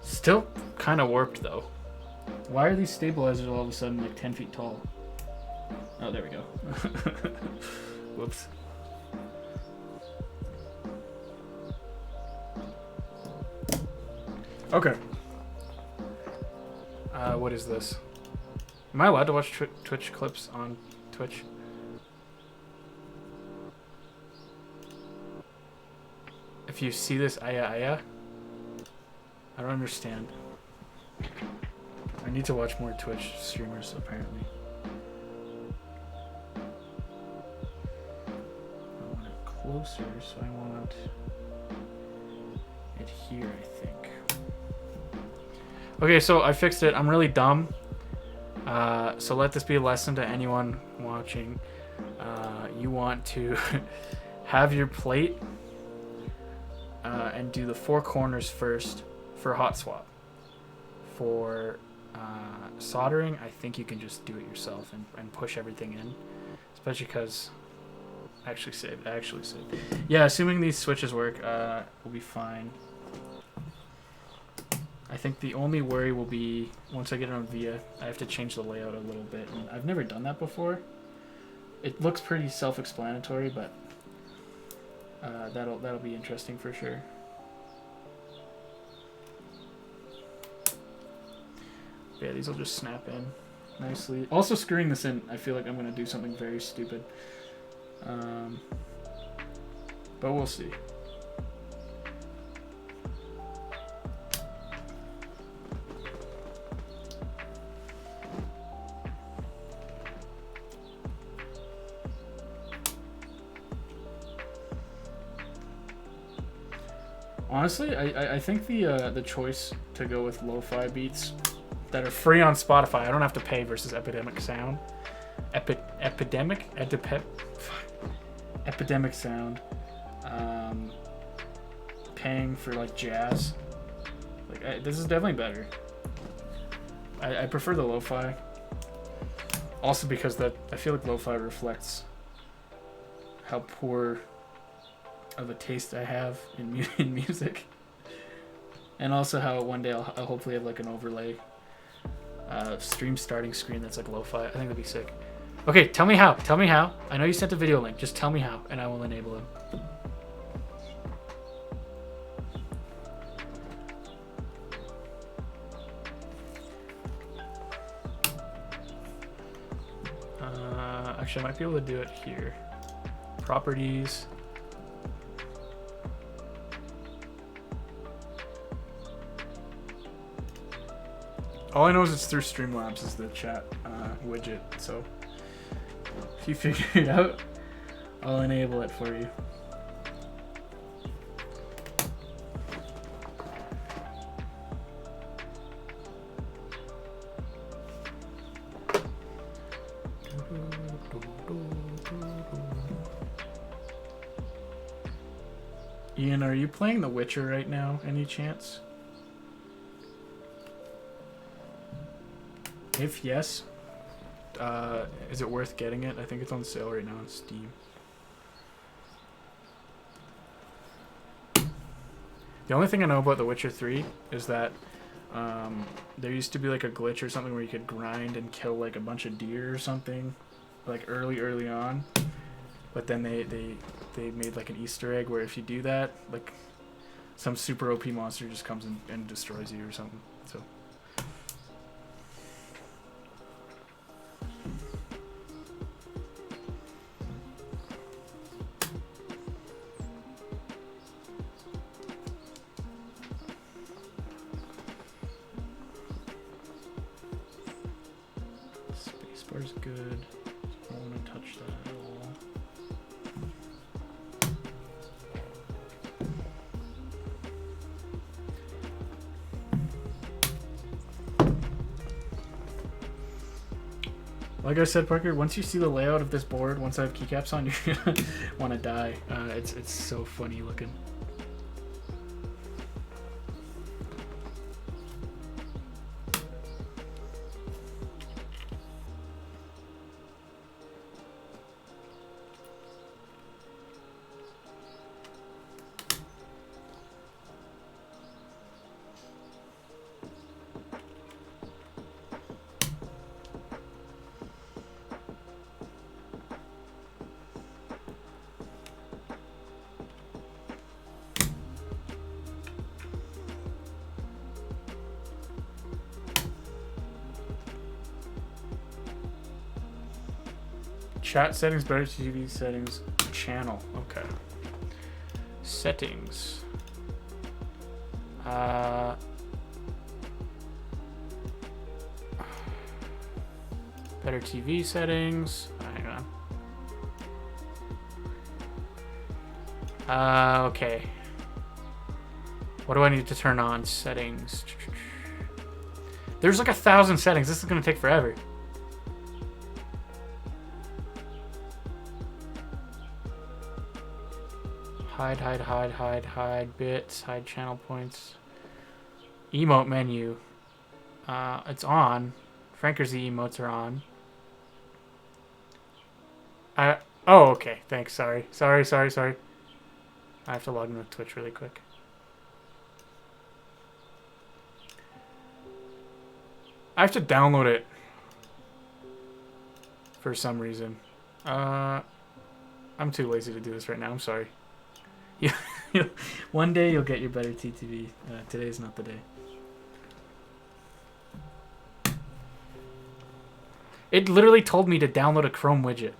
Still kind of warped though. Why are these stabilizers all of a sudden like 10 feet tall? Oh, there we go. Whoops. Okay. What is this? Am I allowed to watch Twitch clips on Twitch? If you see this, aya. I don't understand. I need to watch more Twitch streamers, apparently. I want it closer, so I want it here, I think. Okay, so I fixed it. I'm really dumb. So let this be a lesson to anyone watching. You want to have your plate and do the 4 corners first for hot swap. For soldering, I think you can just do it yourself and push everything in, especially because I actually saved. Yeah, assuming these switches work, we'll be fine. I think the only worry will be once I get it on VIA, I have to change the layout a little bit, and I've never done that before. It looks pretty self-explanatory, but that'll be interesting for sure. Yeah, these will just snap in nicely. Also, screwing this in, I feel like I'm going to do something very stupid. But we'll see. Honestly, I think the choice to go with lo-fi beats that are free on Spotify, I don't have to pay, versus Epidemic Sound. Epidemic Sound. Paying for like jazz. Like, this is definitely better. I prefer the lo-fi. Also because I feel like lo-fi reflects how poor of a taste I have in music. And also how one day I'll hopefully have like an overlay stream starting screen that's like lo-fi. I think that'd be sick. Okay, tell me how. Tell me how. I know you sent a video link. Just tell me how, and I will enable them. Actually, I might be able to do it here. Properties. All I know is it's through Streamlabs is the chat widget, so if you figure it out, I'll enable it for you. Ian, are you playing The Witcher right now, any chance? If yes, is it worth getting it? I think it's on sale right now on Steam. The only thing I know about The Witcher 3 is that there used to be like a glitch or something where you could grind and kill like a bunch of deer or something, like early on. But then they made like an Easter egg where if you do that, like some super OP monster just comes and destroys you or something. So. Spacebar's good. I don't want to touch that at all. Like I said, Parker, once you see the layout of this board, once I have keycaps on, you're gonna want to die. It's so funny looking. Chat settings, better TV settings, channel. Okay. Settings. Better TV settings. Hang on. Okay. What do I need to turn on? Settings. There's like 1,000 settings. This is gonna take forever. Hide bits, hide channel points. Emote menu. It's on. Franker's the emotes are on. Oh, okay. Thanks. Sorry. I have to log in with Twitch really quick. I have to download it for some reason. I'm too lazy to do this right now. I'm sorry. One day you'll get your better TTV. Today's not the day. It literally told me to download a Chrome widget.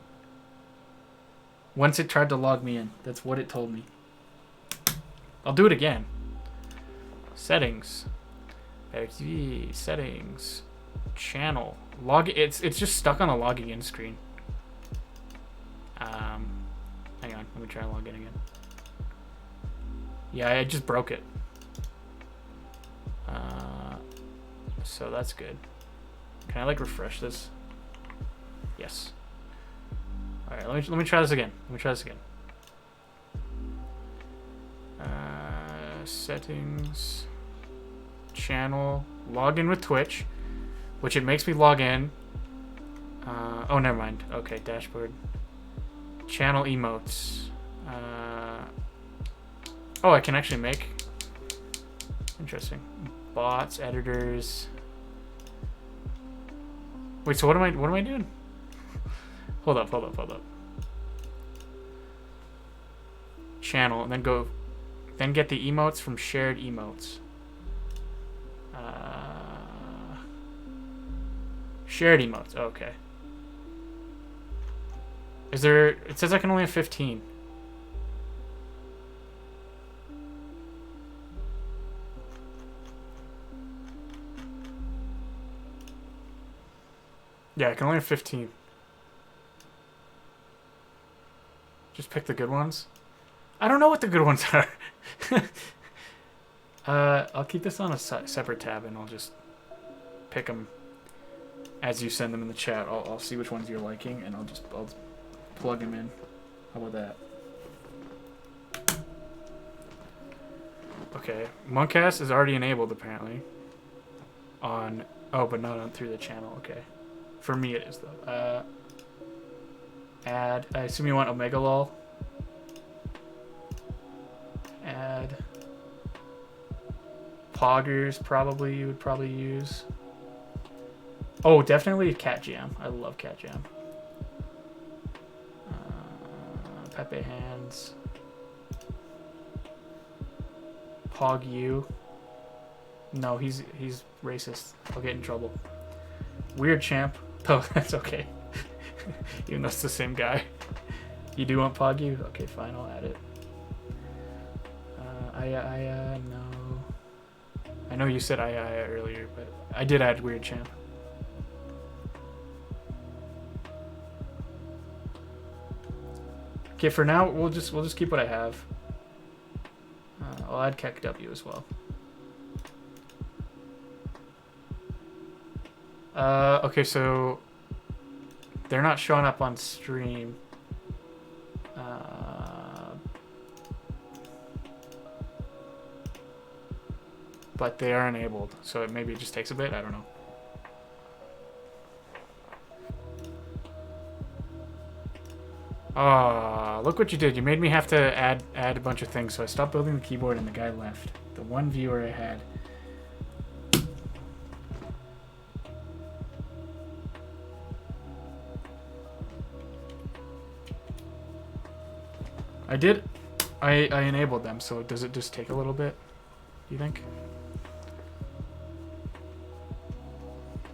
Once it tried to log me in. That's what it told me. I'll do it again. Settings. Better TV. Settings. Channel. It's just stuck on the logging in screen. Hang on. Let me try and log in again. Yeah, I just broke it. So that's good. Can I like refresh this? Yes. All right, let me try this again. Settings. channel, log in with Twitch, which it makes me log in. Oh, never mind. Okay, dashboard. Channel emotes. Oh, I can actually make. Interesting. Bots, editors. Wait, so what am I doing? Hold up. Channel, and then get the emotes from shared emotes. Shared emotes. Okay. Is there? It says I can only have 15. Yeah, I can only have 15. Just pick the good ones. I don't know what the good ones are. I'll keep this on a separate tab, and I'll just pick them as you send them in the chat. I'll see which ones you're liking, and I'll plug them in. How about that? Okay, Monkcast is already enabled apparently. But not on through the channel. Okay, for me it is though. Add. I assume you want Omega Lol. Add. Poggers probably you would probably use. Oh, definitely Cat Jam. I love Cat Jam. Pepe Hands. Pog U. No, he's racist. I'll get in trouble. Weird Champ. Oh, that's okay. Even though it's the same guy. You do want Pog U? Okay, fine. I'll add it. No. I know you said I earlier, but I did add Weird Champ. Okay, for now we'll just keep what I have. I'll add Keck W as well. Okay, so they're not showing up on stream. But they are enabled, so maybe it just takes a bit. I don't know. Ah, look what you did. You made me have to add a bunch of things, so I stopped building the keyboard and the guy left. The one viewer I had. I enabled them, so does it just take a little bit, do you think?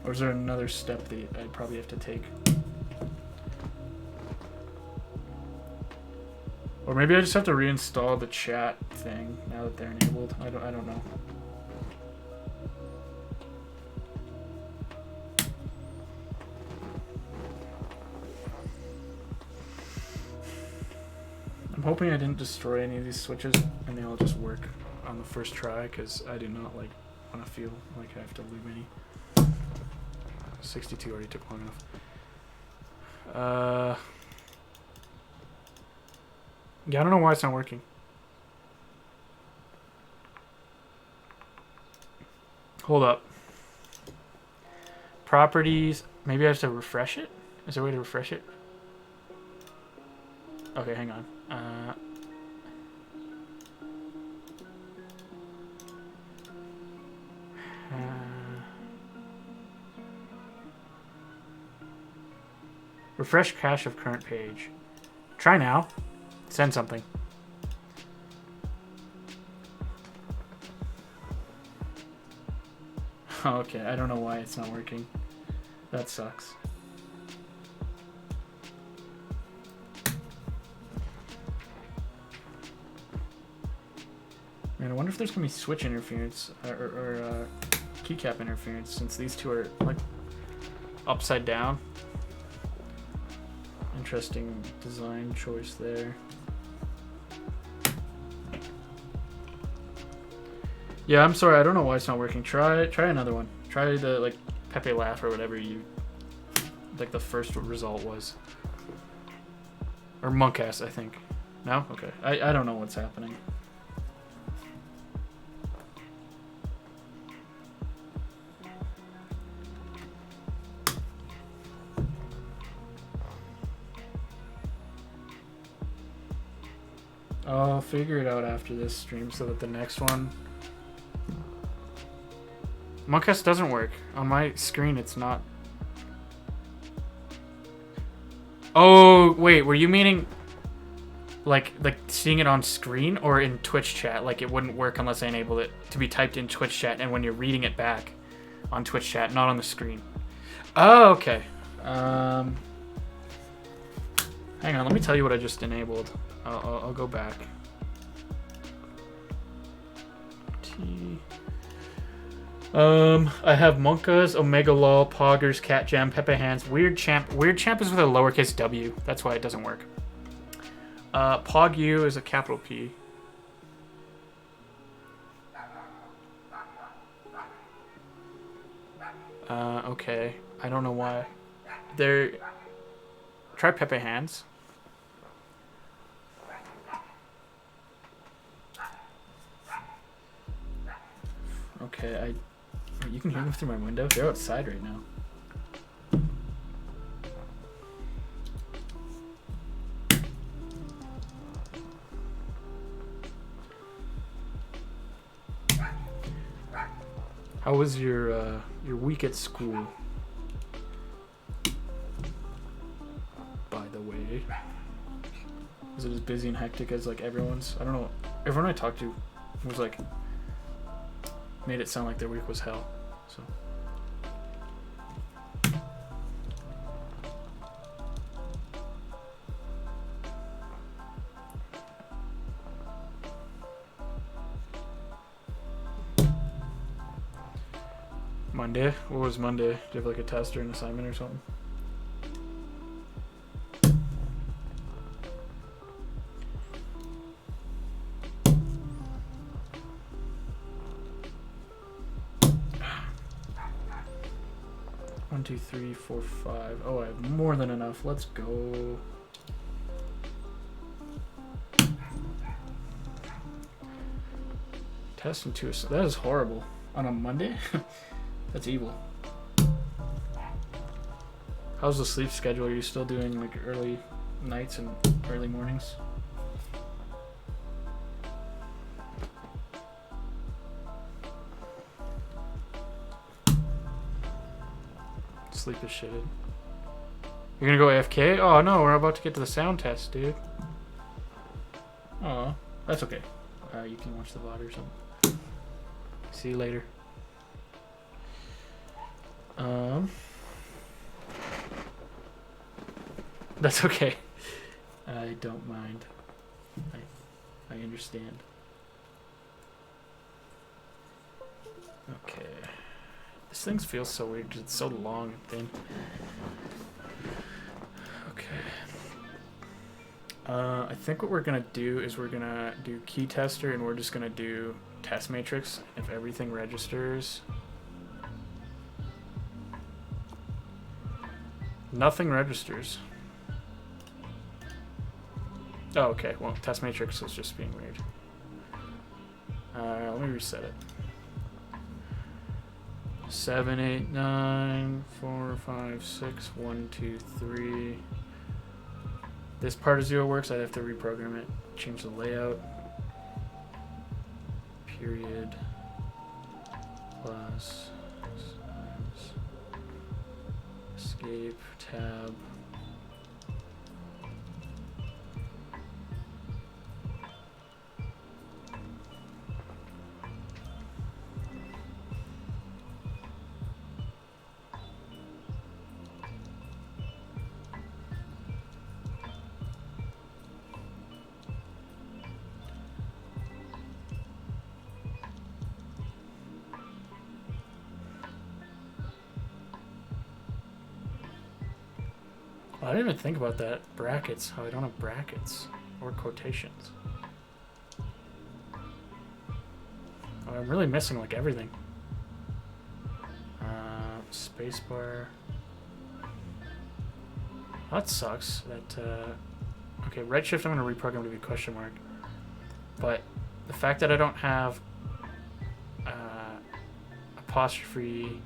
Or is there another step that I'd probably have to take? Or maybe I just have to reinstall the chat thing now that they're enabled. I don't know. I'm hoping I didn't destroy any of these switches and they all just work on the first try, because I do not want to feel like I have to lube any. 62 already took long enough. Yeah, I don't know why it's not working. Hold up. Properties. Maybe I have to refresh it? Is there a way to refresh it? Okay, hang on. Refresh cache of current page. Try now. Send something. Okay, I don't know why it's not working. That sucks. Man, I wonder if there's gonna be switch interference or keycap interference, since these two are like upside down. Interesting design choice there. Yeah, I'm sorry. I don't know why it's not working. Try another one. Try the like Pepe laugh or whatever you like the first result was. Or Monkcast, I think. No? Okay. I don't know what's happening. I'll figure it out after this stream so that the next one... Monkcast doesn't work. On my screen, it's not... Oh, wait, were you meaning... Like seeing it on screen or in Twitch chat? Like, it wouldn't work unless I enabled it to be typed in Twitch chat, and when you're reading it back on Twitch chat, not on the screen. Oh, okay. Hang on, let me tell you what I just enabled. I'll go back. I have Monkas, Omega Lol, Poggers, Cat Jam, Pepe Hands, Weird Champ. Weird Champ is with a lowercase w. That's why it doesn't work. Pog U is a capital P. Okay. I don't know why. Try Pepe Hands. Okay, you can hear them through my window? They're outside right now. How was your week at school? By the way, was it as busy and hectic as like everyone's? I don't know. Everyone I talked to was like made it sound like their week was hell. So. Monday? What was Monday? Do you have like a test or an assignment or something? One, two, three, four, five. Oh, I have more than enough. Let's go. Test and two. That is horrible. On a Monday? That's evil. How's the sleep schedule? Are you still doing like early nights and early mornings? Sleep is shitted. You're gonna go AFK? Oh no, we're about to get to the sound test, dude. Oh, that's okay. You can watch the VOD or something. See you later. That's okay. I don't mind. I understand. Okay. This thing feels so weird because it's so long and thin. Okay. I think what we're gonna do is we're gonna do key tester and we're just gonna do test matrix. If everything registers. Nothing registers. Oh, okay. Well, test matrix is just being weird. Let me reset it. 7, 8, 9, 4, 5, 6, 1, 2, 3. This part of 0 works. I'd have to reprogram it. Change the layout. Period. Plus. Times. Escape. Tab. I didn't even think about that. Brackets. How I don't have brackets or quotations. Oh, I'm really missing like everything. Spacebar. That sucks. That okay, redshift I'm gonna reprogram to be question mark. But the fact that I don't have apostrophe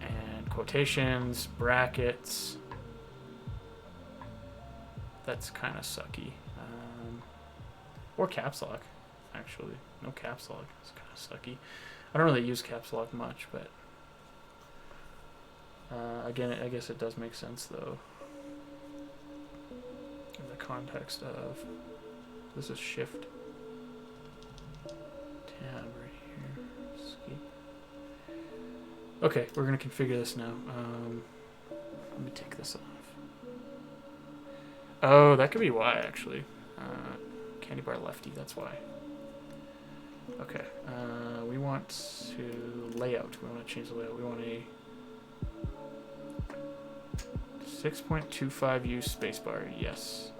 and quotations, brackets. That's kind of sucky. Or caps lock, actually. No caps lock. It's kind of sucky. I don't really use caps lock much, but again, I guess it does make sense though. In the context of this is shift tab right here. Escape. Okay, we're gonna configure this now. Let me take this off. Oh, that could be why actually. Candybar lefty, that's why. Okay, we want to layout. We want to change the layout. We want a 6.25U spacebar. Yes.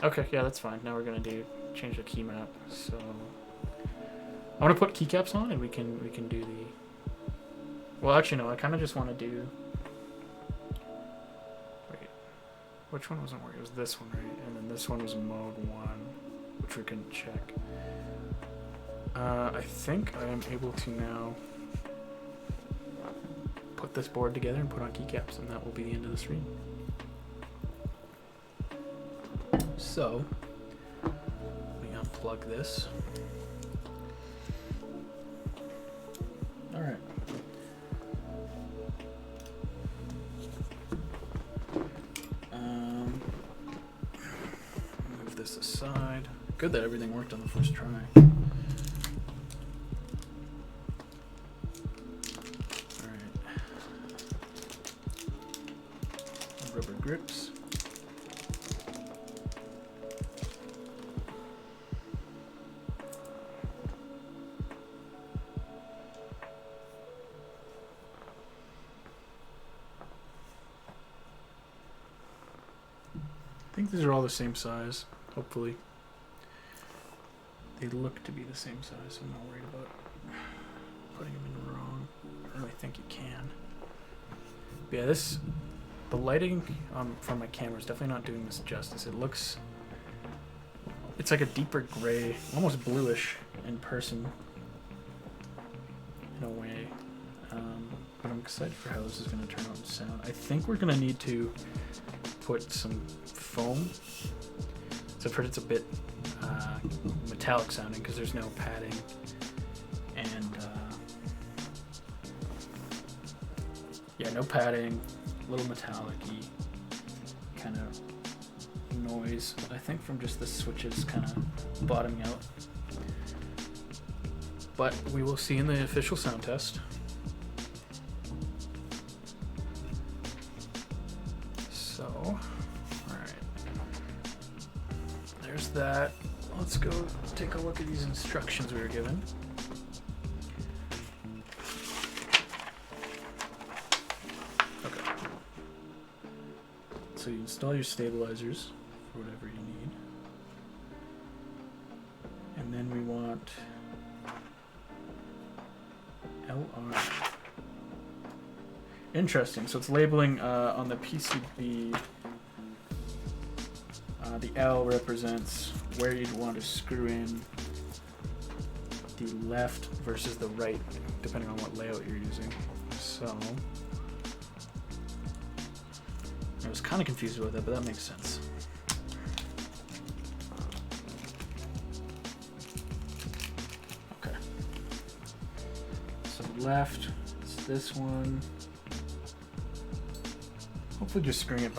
Okay, yeah, that's fine. Now we're gonna change the key map. So I want to put keycaps on, and we can do the. Well, actually, no. I kind of just want to do. Wait, which one wasn't working? It was this one, right? And then this one was mode 1, which we can check. I think I am able to now put this board together and put on keycaps, and that will be the end of the stream. So, let me unplug this. Alright. Move this aside. Good that everything worked on the first try. Alright. Rubber grips. I think these are all the same size, hopefully. They look to be the same size, so I'm not worried about putting them in wrong. I don't really think you can. But yeah, the lighting from my camera is definitely not doing this justice. It looks, it's like a deeper gray, almost bluish in person, in a way. But I'm excited for how this is going to turn out and sound. I think we're going to need to put some foam. So I've heard it's a bit metallic sounding because there's no padding, and yeah, no padding, a little metallic-y kind of noise, I think, from just the switches kind of bottoming out. But we will see in the official sound test. That. Let's go take a look at these instructions we were given. Okay. So you install your stabilizers for whatever you need. And then we want LR. Interesting. So it's labeling on the PCB. The L represents where you'd want to screw in the left versus the right, depending on what layout you're using. So I was kind of confused about that, but that makes sense. Okay. So left, it's this one. Hopefully just screwing it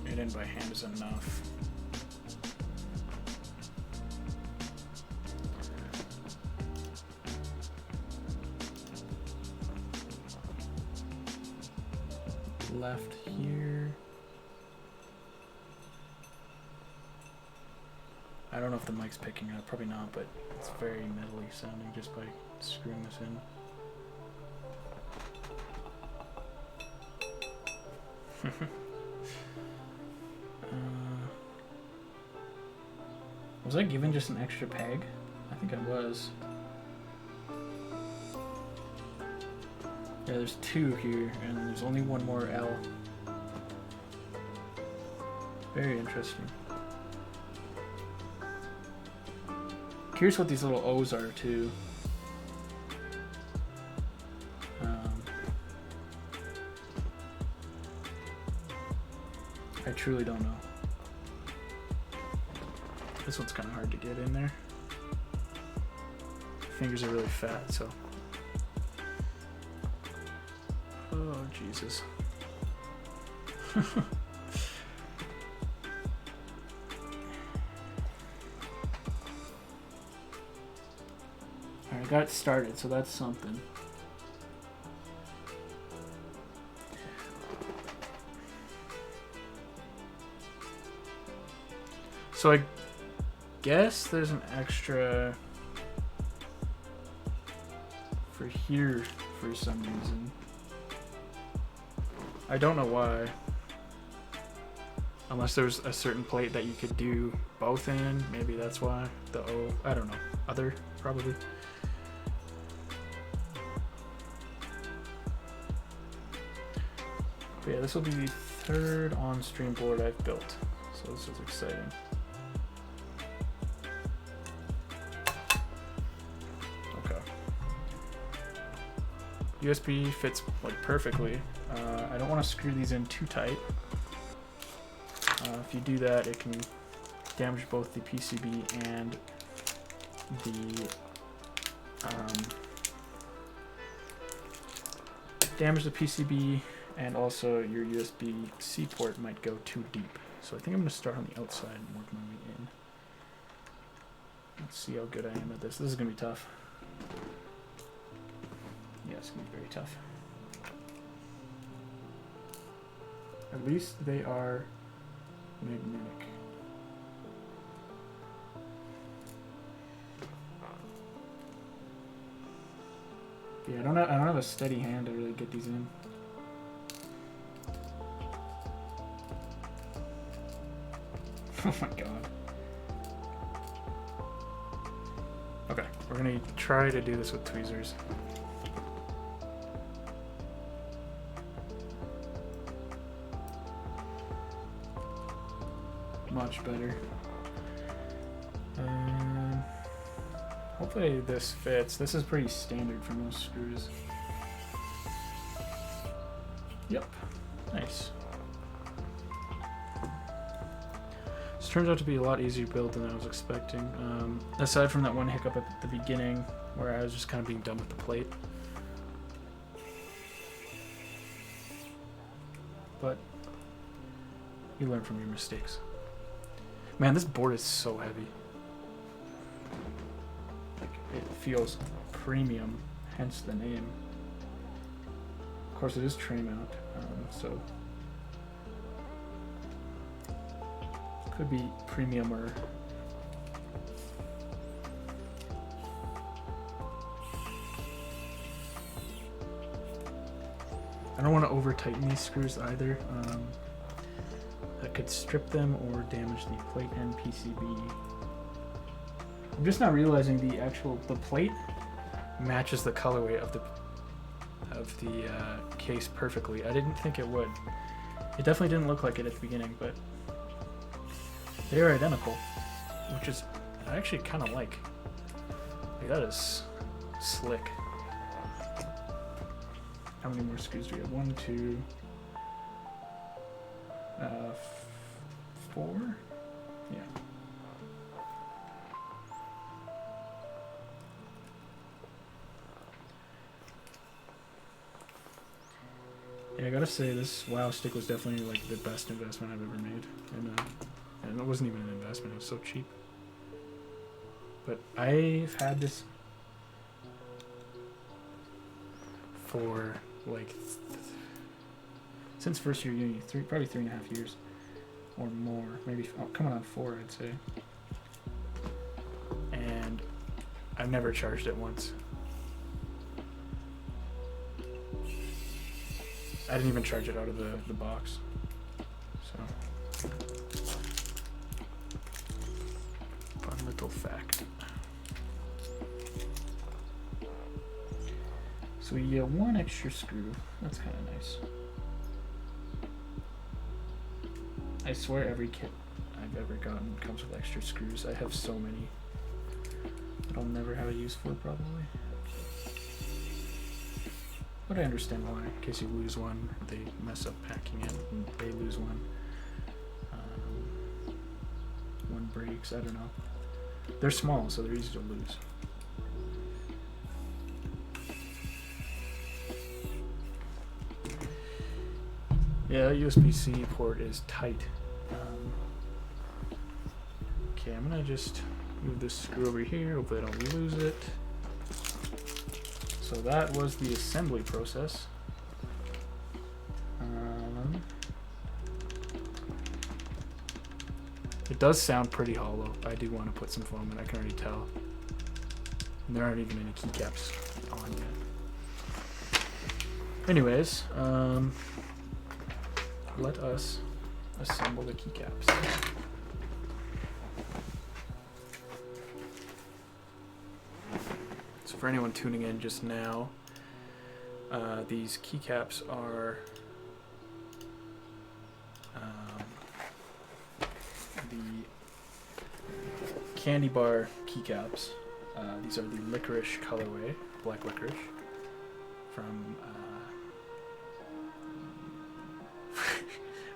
in by hand is enough. Left here. I don't know if the mic's picking up, probably not, but it's very metally sounding just by screwing this in. Was I given just an extra peg? I think I was. Yeah, there's 2 here, and there's only one more L. Very interesting. Curious what these little O's are, too. truly don't know. This one's kind of hard to get in there. Fingers are really fat, so. Oh, Jesus. Alright, got it started, so that's something. So I guess there's an extra for here for some reason. I don't know why. Unless there's a certain plate that you could do both in. Maybe that's why. The O, I don't know. Other, probably. But yeah, this will be the third on-stream board I've built. So this is exciting. Okay. USB fits like perfectly. I don't want to screw these in too tight. If you do that, it can damage both the PCB and the and also your USB-C port might go too deep. So I think I'm going to start on the outside and work my way in. Let's see how good I am at this. This is going to be tough. Yeah, it's going to be very tough. At least they are magnetic. Yeah, I don't have a steady hand to really get these in. Oh my god. Okay, we're gonna try to do this with tweezers. Much better. Hopefully this fits. This is pretty standard for most screws. Yep, nice. This turns out to be a lot easier build than I was expecting. Aside from that one hiccup at the beginning where I was just kind of being done with the plate. But you learn from your mistakes. Man, this board is so heavy. Like, it feels premium, hence the name. Of course, it is tray mount, so could be premium or I don't want to over tighten these screws either. That could strip them or damage the plate and PCB. I'm just not realizing the plate matches the colorway of the case perfectly. I didn't think it would. It definitely didn't look like it at the beginning, but they are identical, which is I actually kind of like. That is slick. How many more screws do we have? 1, 2, 4? Yeah. Yeah, I gotta say this Wow stick was definitely like the best investment I've ever made, and it wasn't even an investment; it was so cheap. But I've had this for like since first year uni, probably 3.5 years or more, maybe coming on 4, I'd say. And I've never charged it once. I didn't even charge it out of the box. So, fun little fact. So we get 1 extra screw. That's kind of nice. I swear every kit I've ever gotten comes with extra screws. I have so many that I'll never have a use for, probably. But I understand why. In case you lose one, they mess up packing it, and they lose one. breaks. I don't know. They're small, so they're easy to lose. Yeah, USB-C port is tight. Okay, I'm gonna just move this screw over here. Hopefully I don't lose it. So that was the assembly process. It does sound pretty hollow. I do want to put some foam in, I can already tell. And there aren't even any keycaps on yet. Anyways, let us assemble the keycaps. So for anyone tuning in just now, these keycaps are the Candybar keycaps. These are the licorice colorway, black licorice, from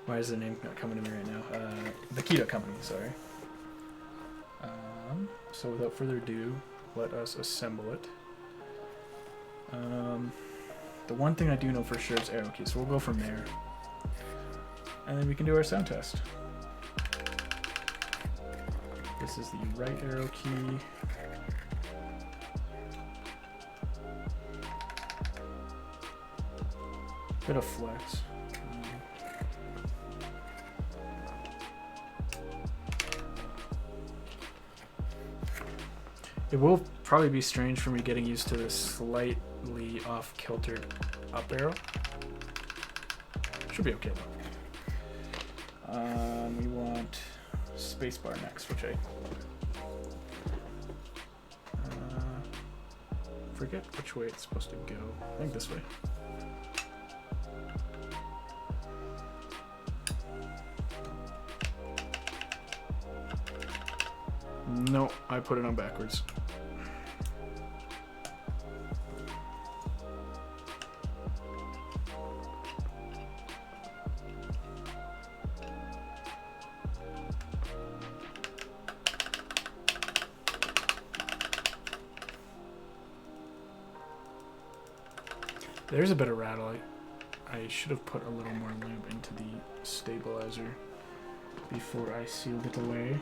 why is the name not coming to me right now? The Keto Company, sorry. So without further ado, let us assemble it. The one thing I do know for sure is arrow keys, so we'll go from there. And then we can do our sound test. This is the right arrow key. Bit of flex. It will probably be strange for me getting used to this slightly off-kilter up arrow. Should be okay though. We want Spacebar next, which I forget which way it's supposed to go. I think this way. No, I put it on backwards. There's a bit of rattle. I should have put a little more lube into the stabilizer before I sealed it away.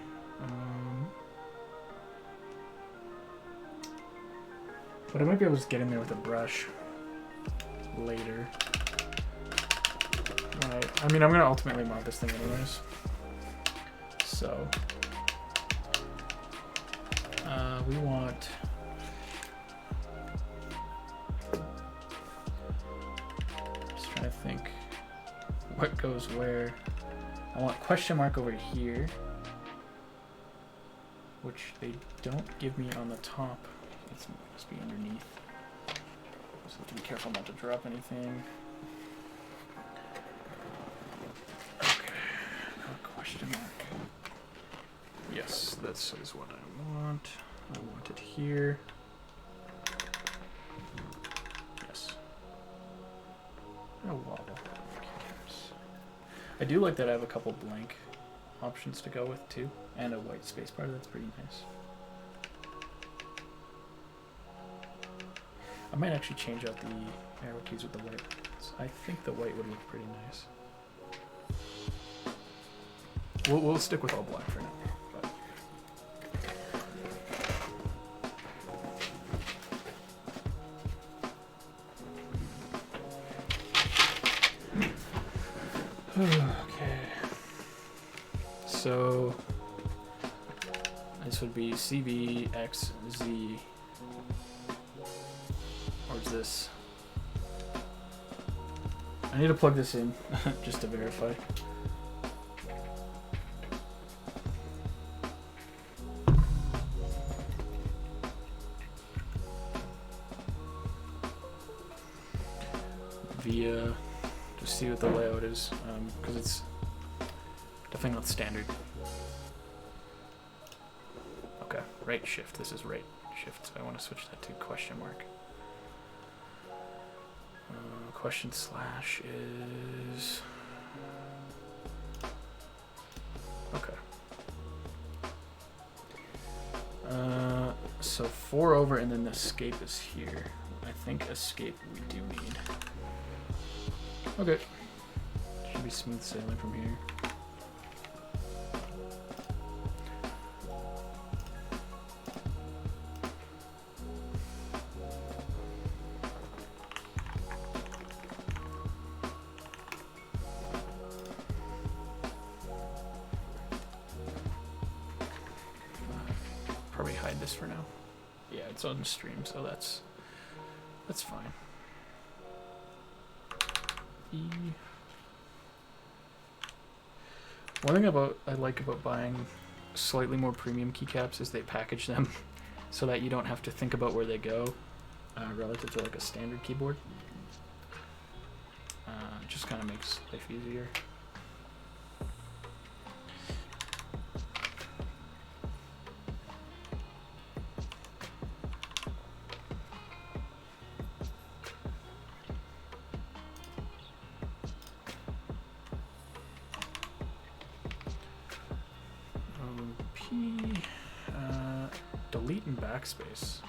But I might be able to just get in there with a brush later. Right. I mean, I'm going to ultimately mount this thing anyways. So, we want... Just trying to think what goes where. I want question mark over here, which they don't give me on the top. It must be underneath. So have to be careful not to drop anything. Okay, question mark. Yes, this is what I want. I want it here. Yes. Oh, wobble. I do like that I have a couple blank options to go with too, and a white spacebar. That's pretty nice. I might actually change out the arrow keys with the white. I think the white would look pretty nice. We'll stick with all black for now. Okay. So this would be CVXZ. Or is this? I need to plug this in just to verify. Via, just see what the layout is, because it's definitely not standard. Okay, right shift. This is right shift, so I want to switch that to question mark. Question slash is okay. So 4 over, and then the escape is here. I think escape we do need. Okay. Should be smooth sailing from here. Probably hide this for now. Yeah, it's on the stream, so that's fine. One thing I like about buying slightly more premium keycaps is they package them so that you don't have to think about where they go relative to like a standard keyboard. It just kind of makes life easier. Delete and backspace.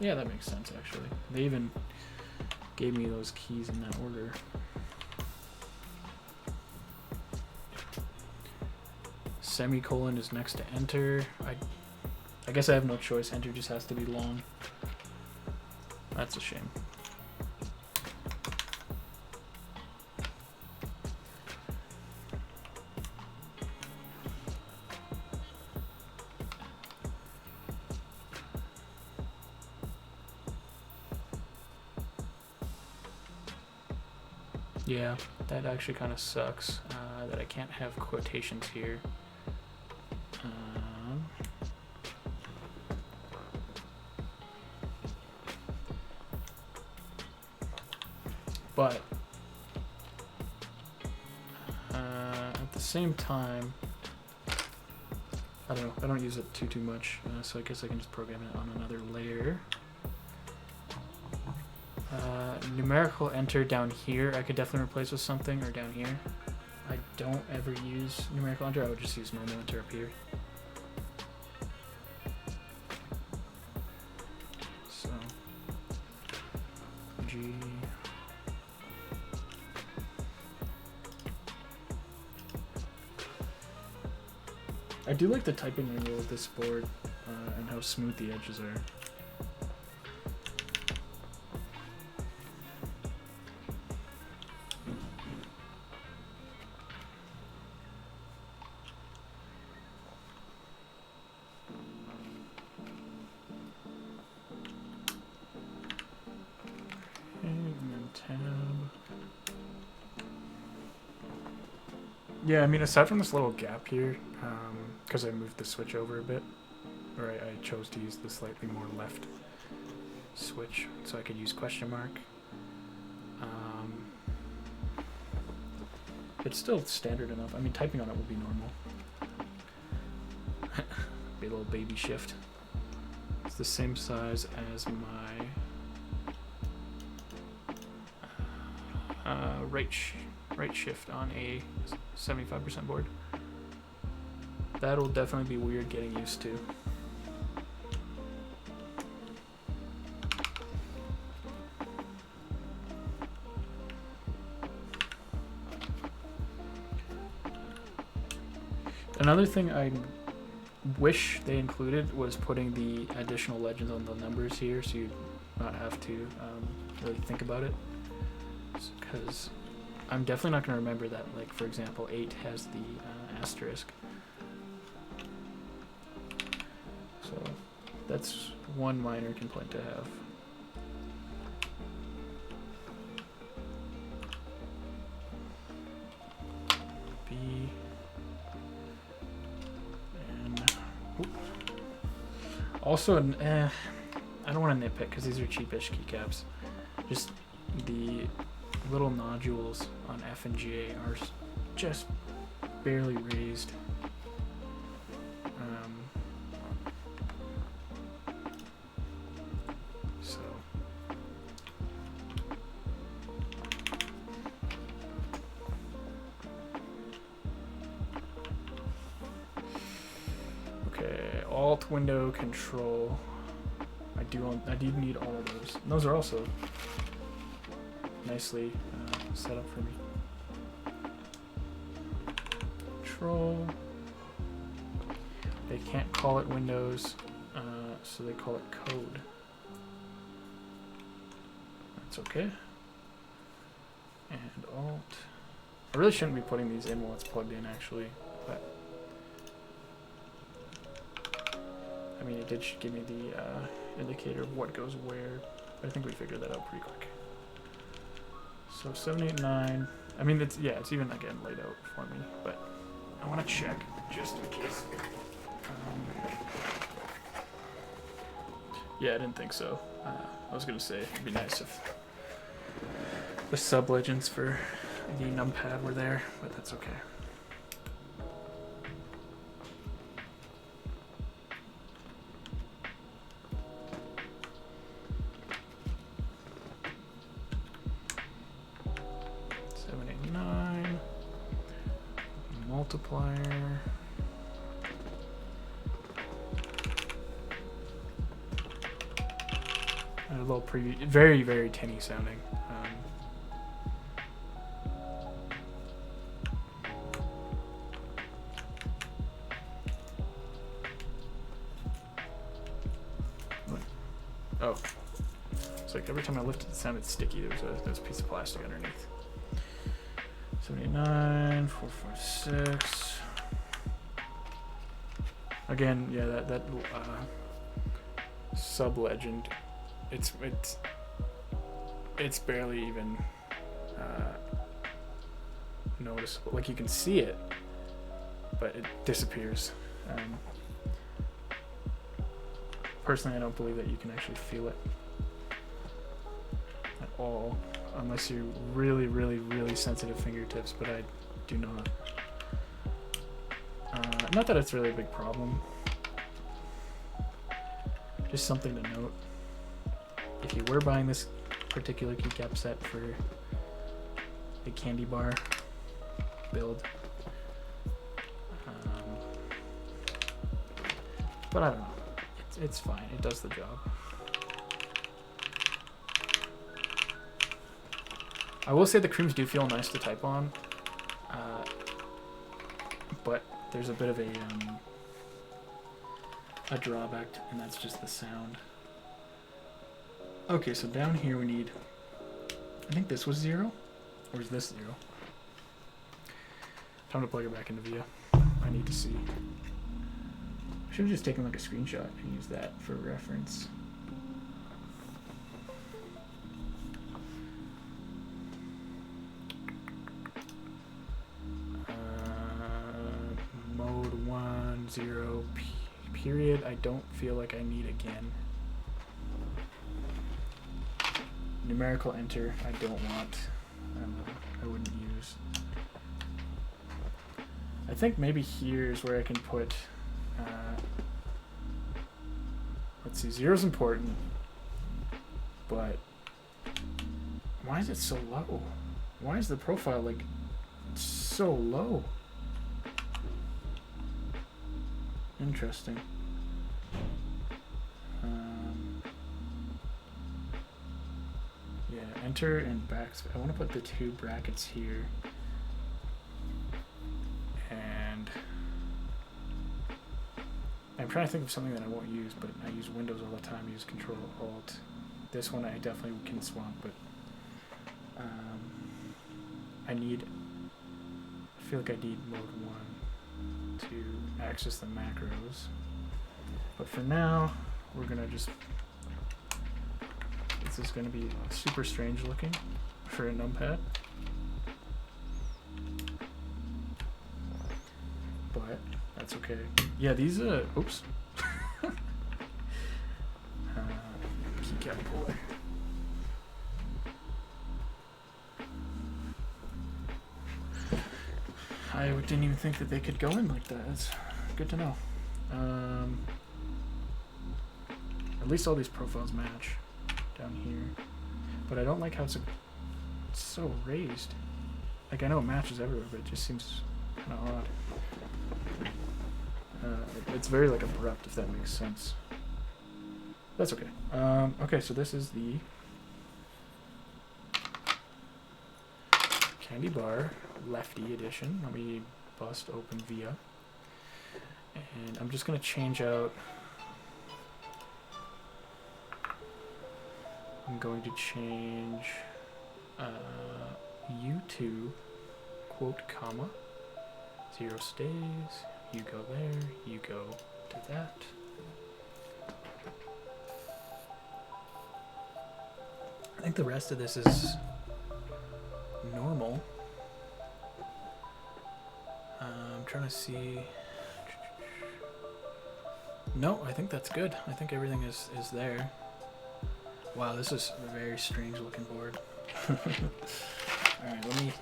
Yeah, that makes sense actually. They even gave me those keys in that order. Semicolon is next to enter. I guess I have no choice. Enter just has to be long. That's a shame. Yeah, that actually kind of sucks that I can't have quotations here. But at the same time, I don't know. I don't use it too much, so I guess I can just program it on another layer. Numerical enter down here, I could definitely replace with something, or down here. I don't ever use numerical enter, I would just use normal enter up here. So, G. I do like the typing angle of this board, and how smooth the edges are. Yeah, I mean, aside from this little gap here, because I moved the switch over a bit, or I chose to use the slightly more left switch, so I could use question mark. It's still standard enough. I mean, typing on it will be normal. Be a little baby shift. It's the same size as my right shift on a 75% board. That'll definitely be weird getting used to. Another thing I wish they included was putting the additional legends on the numbers here, so you not have to really think about it. Because I'm definitely not going to remember that, like, for example, 8 has the asterisk. So that's one minor complaint to have. B. And also, I don't want to nitpick because these are cheapish keycaps. Just the little nodules on F and G are just barely raised. So okay, Alt window control. I do need all of those. And those are also nicely set up for me. Control. They can't call it Windows, so they call it code. That's okay. And Alt. I really shouldn't be putting these in while it's plugged in, actually, but I mean, it did give me the indicator of what goes where, but I think we figured that out pretty quick. So 789. I mean, it's even again laid out for me, but I want to check just in case. Yeah, I didn't think so. I was gonna say it'd be nice if the sub legends for the numpad were there, but that's okay. Multiplier. A little preview. Very, very tinny sounding. Oh. It's like every time I lifted it sounded sticky. There was a piece of plastic underneath. 79, 446. Again, yeah, that sub legend. It's barely even noticeable. Like you can see it, but it disappears. Personally, I don't believe that you can actually feel it at all. Unless you're really, really, really sensitive fingertips, but I do not. Not that it's really a big problem. Just something to note. If you were buying this particular keycap set for the Candybar build, but I don't know. It's fine. It does the job. I will say the creams do feel nice to type on, but there's a bit of a drawback, and that's just the sound. Okay, so down here we need, I think this was 0, or is this 0? Time to plug it back into view. I need to see. I should have just taken like a screenshot and used that for reference. Mode 1, 0, period. I don't feel like I need again. Numerical enter, I don't want. I wouldn't use. I think maybe here's where I can put. Let's see, 0 is important, but why is it so low? Why is the profile like so low? Interesting. Yeah, enter and backspace. I want to put the 2 brackets here. And I'm trying to think of something that I won't use, but I use Windows all the time. I use Control Alt. This one I definitely can swamp, but I feel like I need mode 1 to access the macros. But for now, we're gonna just. This is gonna be super strange looking for a numpad, but that's okay. Yeah, these oops. Keycap boy. I didn't even think that they could go in like that. It's good to know. At least all these profiles match down here, but I don't like how it's so raised. Like I know it matches everywhere, but it just seems kind of odd. It's very like abrupt, if that makes sense. That's okay. Okay, so this is the Candybar Lefty Edition. Let me bust open VIA. And I'm just going to change out... I'm going to change U to quote comma 0 stays, you go there, you go to that. I think the rest of this is normal. I'm trying to see. No, I think that's good. I think everything is there. Wow, this is a very strange looking board. Alright, let me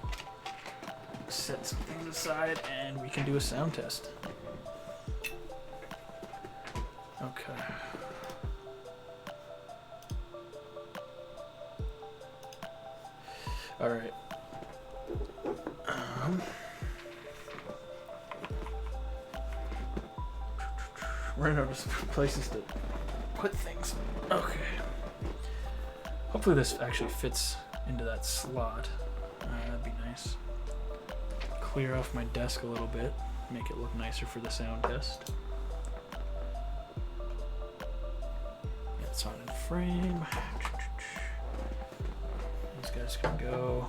set some things aside and we can do a sound test. Okay. Alright. Running out of places to put things. Okay. Hopefully this actually fits into that slot. That'd be nice. Clear off my desk a little bit, make it look nicer for the sound test. Yeah, it's not in frame. These guys can go.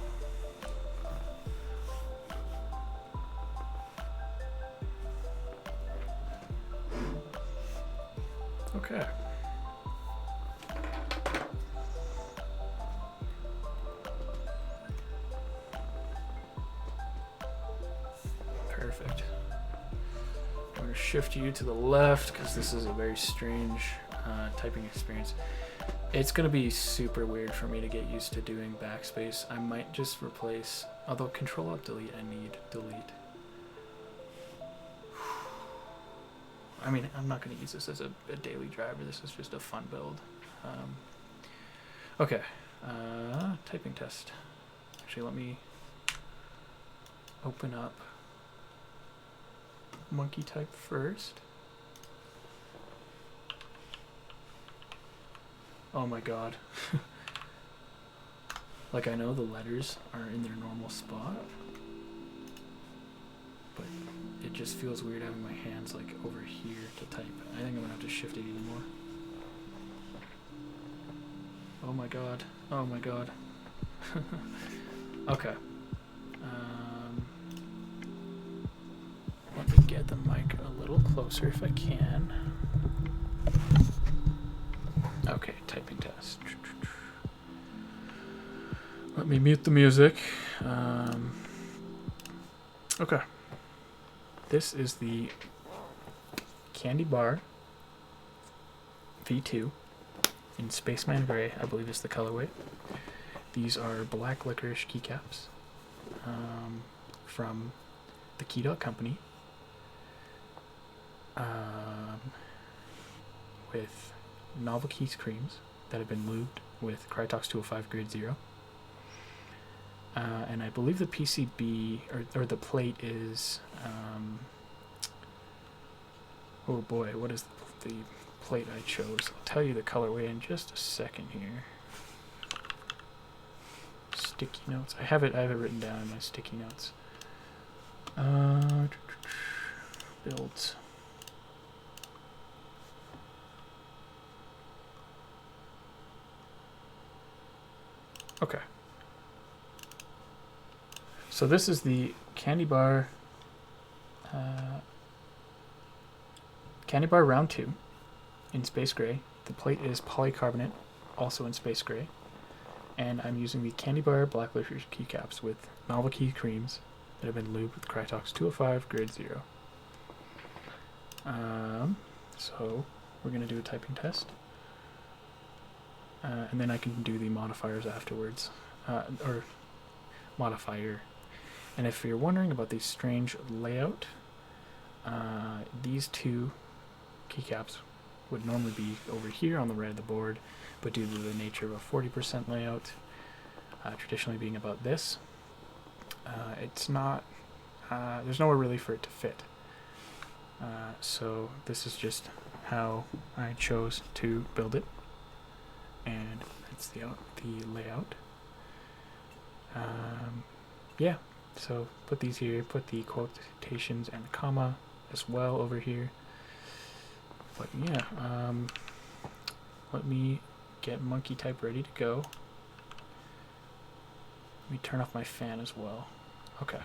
Okay. Perfect. I'm going to shift you to the left because this is a very strange typing experience. It's going to be super weird for me to get used to doing backspace. I might just replace, although Control-Alt-Delete, I need delete. I mean, I'm not going to use this as a daily driver. This is just a fun build. Okay, typing test. Actually, let me open up Monkey Type first. Oh my god. Like, I know the letters are in their normal spot, but it just feels weird having my hands like over here to type. I think I'm gonna have to shift it even more. Oh my god. Oh my god. Okay. Let me get the mic a little closer if I can. Okay, typing test. Let me mute the music. Okay. This is the Candybar V2 in Spaceman Gray, I believe is the colorway. These are black licorice keycaps from the Key Company with novel keys creams that have been lubed with Krytox 205 grade 0. And I believe the PCB or the plate is oh boy, what is the plate I chose? I'll tell you the colorway in just a second here. Sticky notes. I have it written down in my sticky notes. Builds. Okay. So this is the Candybar Round 2 in Space Gray. The plate is polycarbonate, also in Space Gray. And I'm using the Candybar Black Licorice keycaps with novel key creams that have been lubed with Krytox 205 grade 0. So we're going to do a typing test. And then I can do the modifiers afterwards. Or modifier. And if you're wondering about the strange layout, these two keycaps would normally be over here on the right of the board, but due to the nature of a 40% layout, traditionally being about this, it's not, there's nowhere really for it to fit. So this is just how I chose to build it. and that's the layout. Yeah, so put these here, put the quotations and the comma as well over here. But yeah, let me get monkey type ready to go. Let me turn off my fan as well. Okay.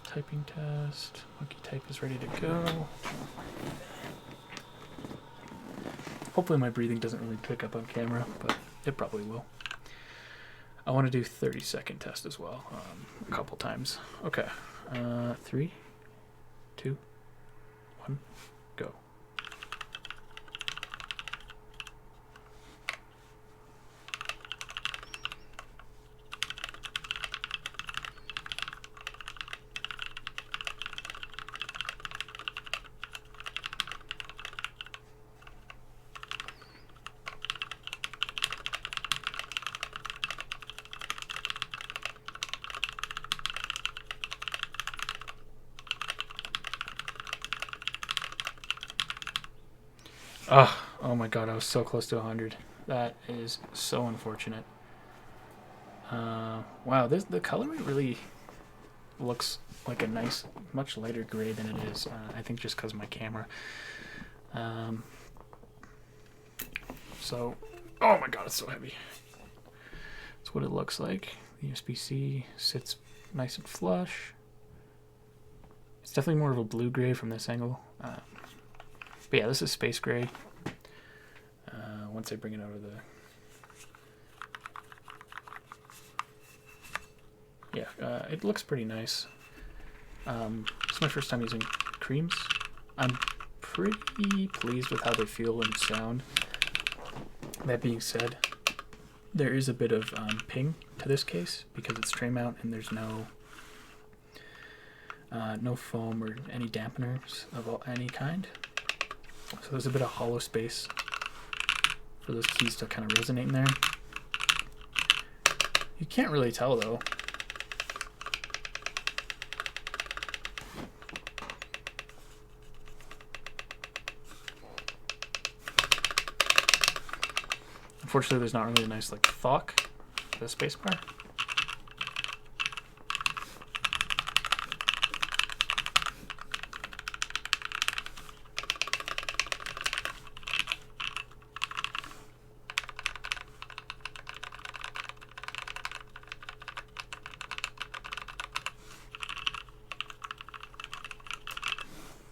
Typing test, monkey type is ready to go. Hopefully my breathing doesn't really pick up on camera, but it probably will. I want to do 30-second test as well, a couple times. Okay, 3, 2, 1, go. Oh my god, I was so close to 100. That is so unfortunate. Wow, the colorway really looks like a nice, much lighter gray than it is. I think just because of my camera. So, oh my god, it's so heavy. That's what it looks like. The USB-C sits nice and flush. It's definitely more of a blue-gray from this angle. But yeah, this is space gray. Once I bring it out of the... Yeah, it looks pretty nice. It's my first time using creams. I'm pretty pleased with how they feel and sound. That being said, there is a bit of ping to this case because it's tray mount and there's no foam or any dampeners of any kind. So there's a bit of hollow space for those keys to kind of resonate in there. You can't really tell though. Unfortunately, there's not really a nice like thock to the spacebar.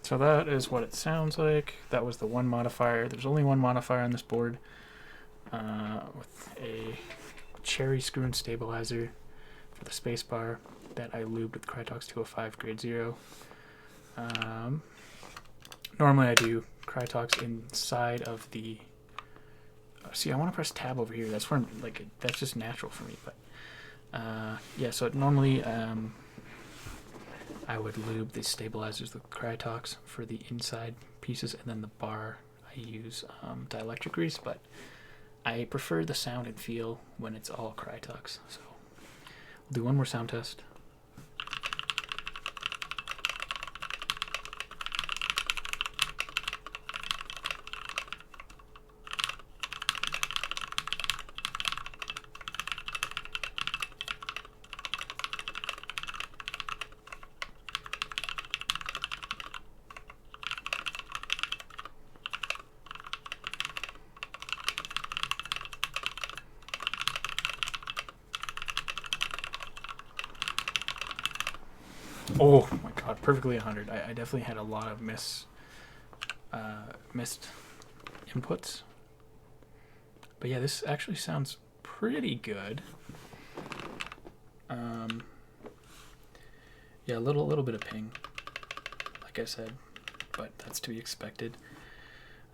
So that is what it sounds like. That was the one modifier. There's only one modifier on this board with a cherry screw and stabilizer for the spacebar that I lubed with Krytox 205 grade 0. Normally I do Krytox inside of the... see, I want to press tab over here. That's where like that's just natural for me. But yeah, so normally I would lube the stabilizers with Krytox for the inside pieces, and then the bar I use dielectric grease, but I prefer the sound and feel when it's all Krytox. So we'll do one more sound test. Oh my god, perfectly 100. I definitely had a lot of missed inputs. But yeah, this actually sounds pretty good. Yeah, a little bit of ping, like I said, but that's to be expected.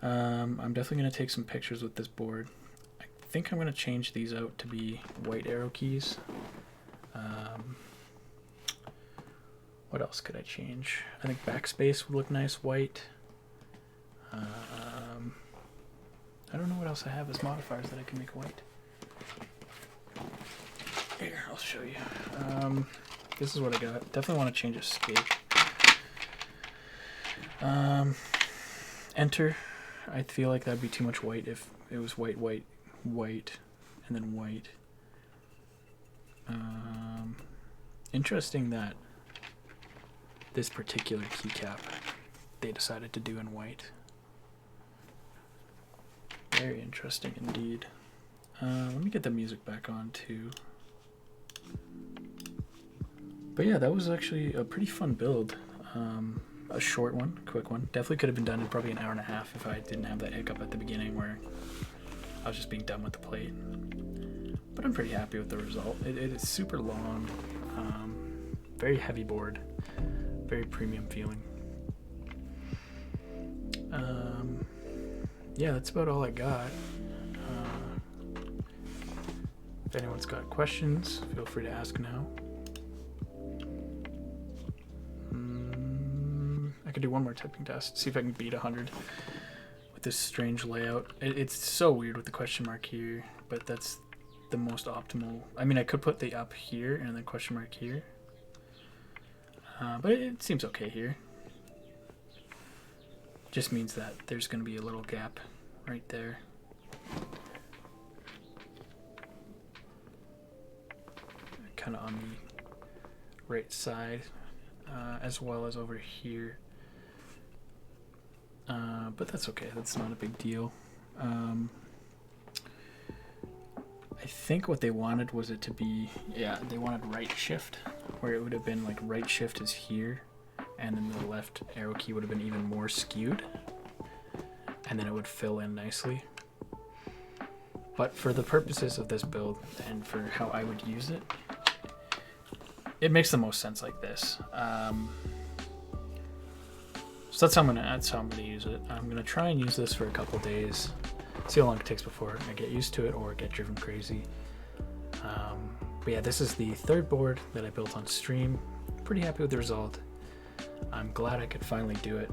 I'm definitely going to take some pictures with this board. I think I'm going to change these out to be white arrow keys. What else could I change? I think backspace would look nice white. I don't know what else I have as modifiers that I can make white. Here, I'll show you. This is what I got. Definitely want to change escape. Enter. I feel like that'd be too much white if it was white, white, white, and then white. Interesting that this particular keycap they decided to do in white. Very interesting indeed. Let me get the music back on too. But yeah, that was actually a pretty fun build. A short one, quick one. Definitely could have been done in probably an hour and a half if I didn't have that hiccup at the beginning where I was just being dumb with the plate. But I'm pretty happy with the result. It is super long, very heavy board, very premium feeling. Yeah, that's about all I got. If anyone's got questions, feel free to ask now. I could do one more typing test, see if I can beat 100 with this strange layout. It's so weird with the question mark here, but that's the most optimal. I mean, I could put the up here and then question mark here, but it seems okay here. Just means that there's going to be a little gap right there. Kind of on the right side, as well as over here. But that's okay, that's not a big deal. I think what they wanted was it to be, yeah, they wanted right shift, where it would have been like right shift is here, and then the left arrow key would have been even more skewed, and then it would fill in nicely. But for the purposes of this build and for how I would use it, it makes the most sense like this. So that's how I'm gonna use it. I'm gonna try and use this for a couple days, see how long it takes before I get used to it or get driven crazy. But yeah, this is the third board that I built on stream. Pretty happy with the result. I'm glad I could finally do it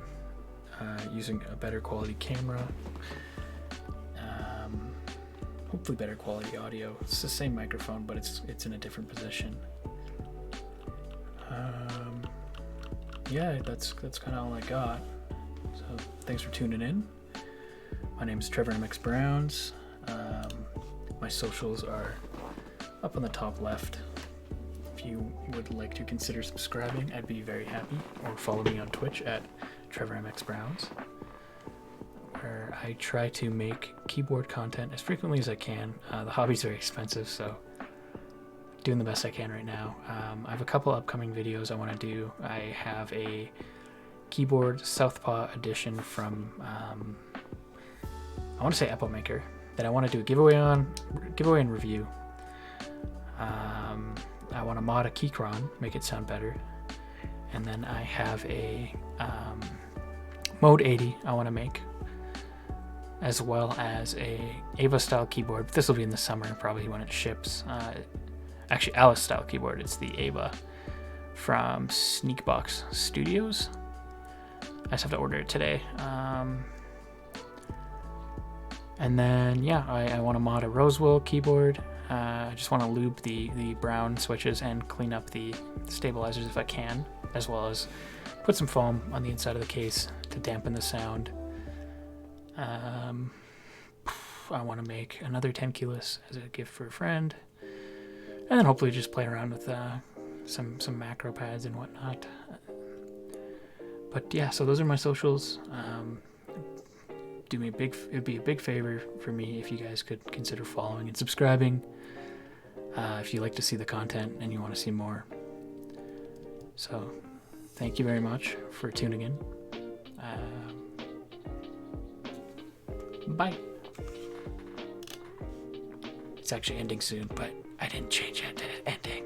using a better quality camera. Hopefully better quality audio. It's the same microphone, but it's in a different position. Yeah, that's kind of all I got. So thanks for tuning in. My name is Trevor MX Browns. My socials are up on the top left. If you would like to consider subscribing, I'd be very happy. Or follow me on Twitch at Trevor MX Browns, where I try to make keyboard content as frequently as I can. The hobby's very expensive, so doing the best I can right now. I have a couple upcoming videos I want to do. I have a keyboard Southpaw edition from I want to say Apple Maker that I want to do a giveaway and review. I want to mod a Keychron, make it sound better, and then I have a Mode 80 I want to make, as well as a Ava style keyboard. This will be in the summer, probably when it ships. Actually, Alice style keyboard. It's the Ava from Sneakbox Studios. I just have to order it today. And then yeah, I want to mod a Rosewell keyboard. I just want to lube the brown switches and clean up the stabilizers if I can, as well as put some foam on the inside of the case to dampen the sound. I want to make another 10 keyless as a gift for a friend, and then hopefully just play around with some macro pads and whatnot. But yeah, so those are my socials. It'd be a big favor for me if you guys could consider following and subscribing if you like to see the content and you want to see more. So thank you very much for tuning in. Bye. It's actually ending soon, but I didn't change it to ending.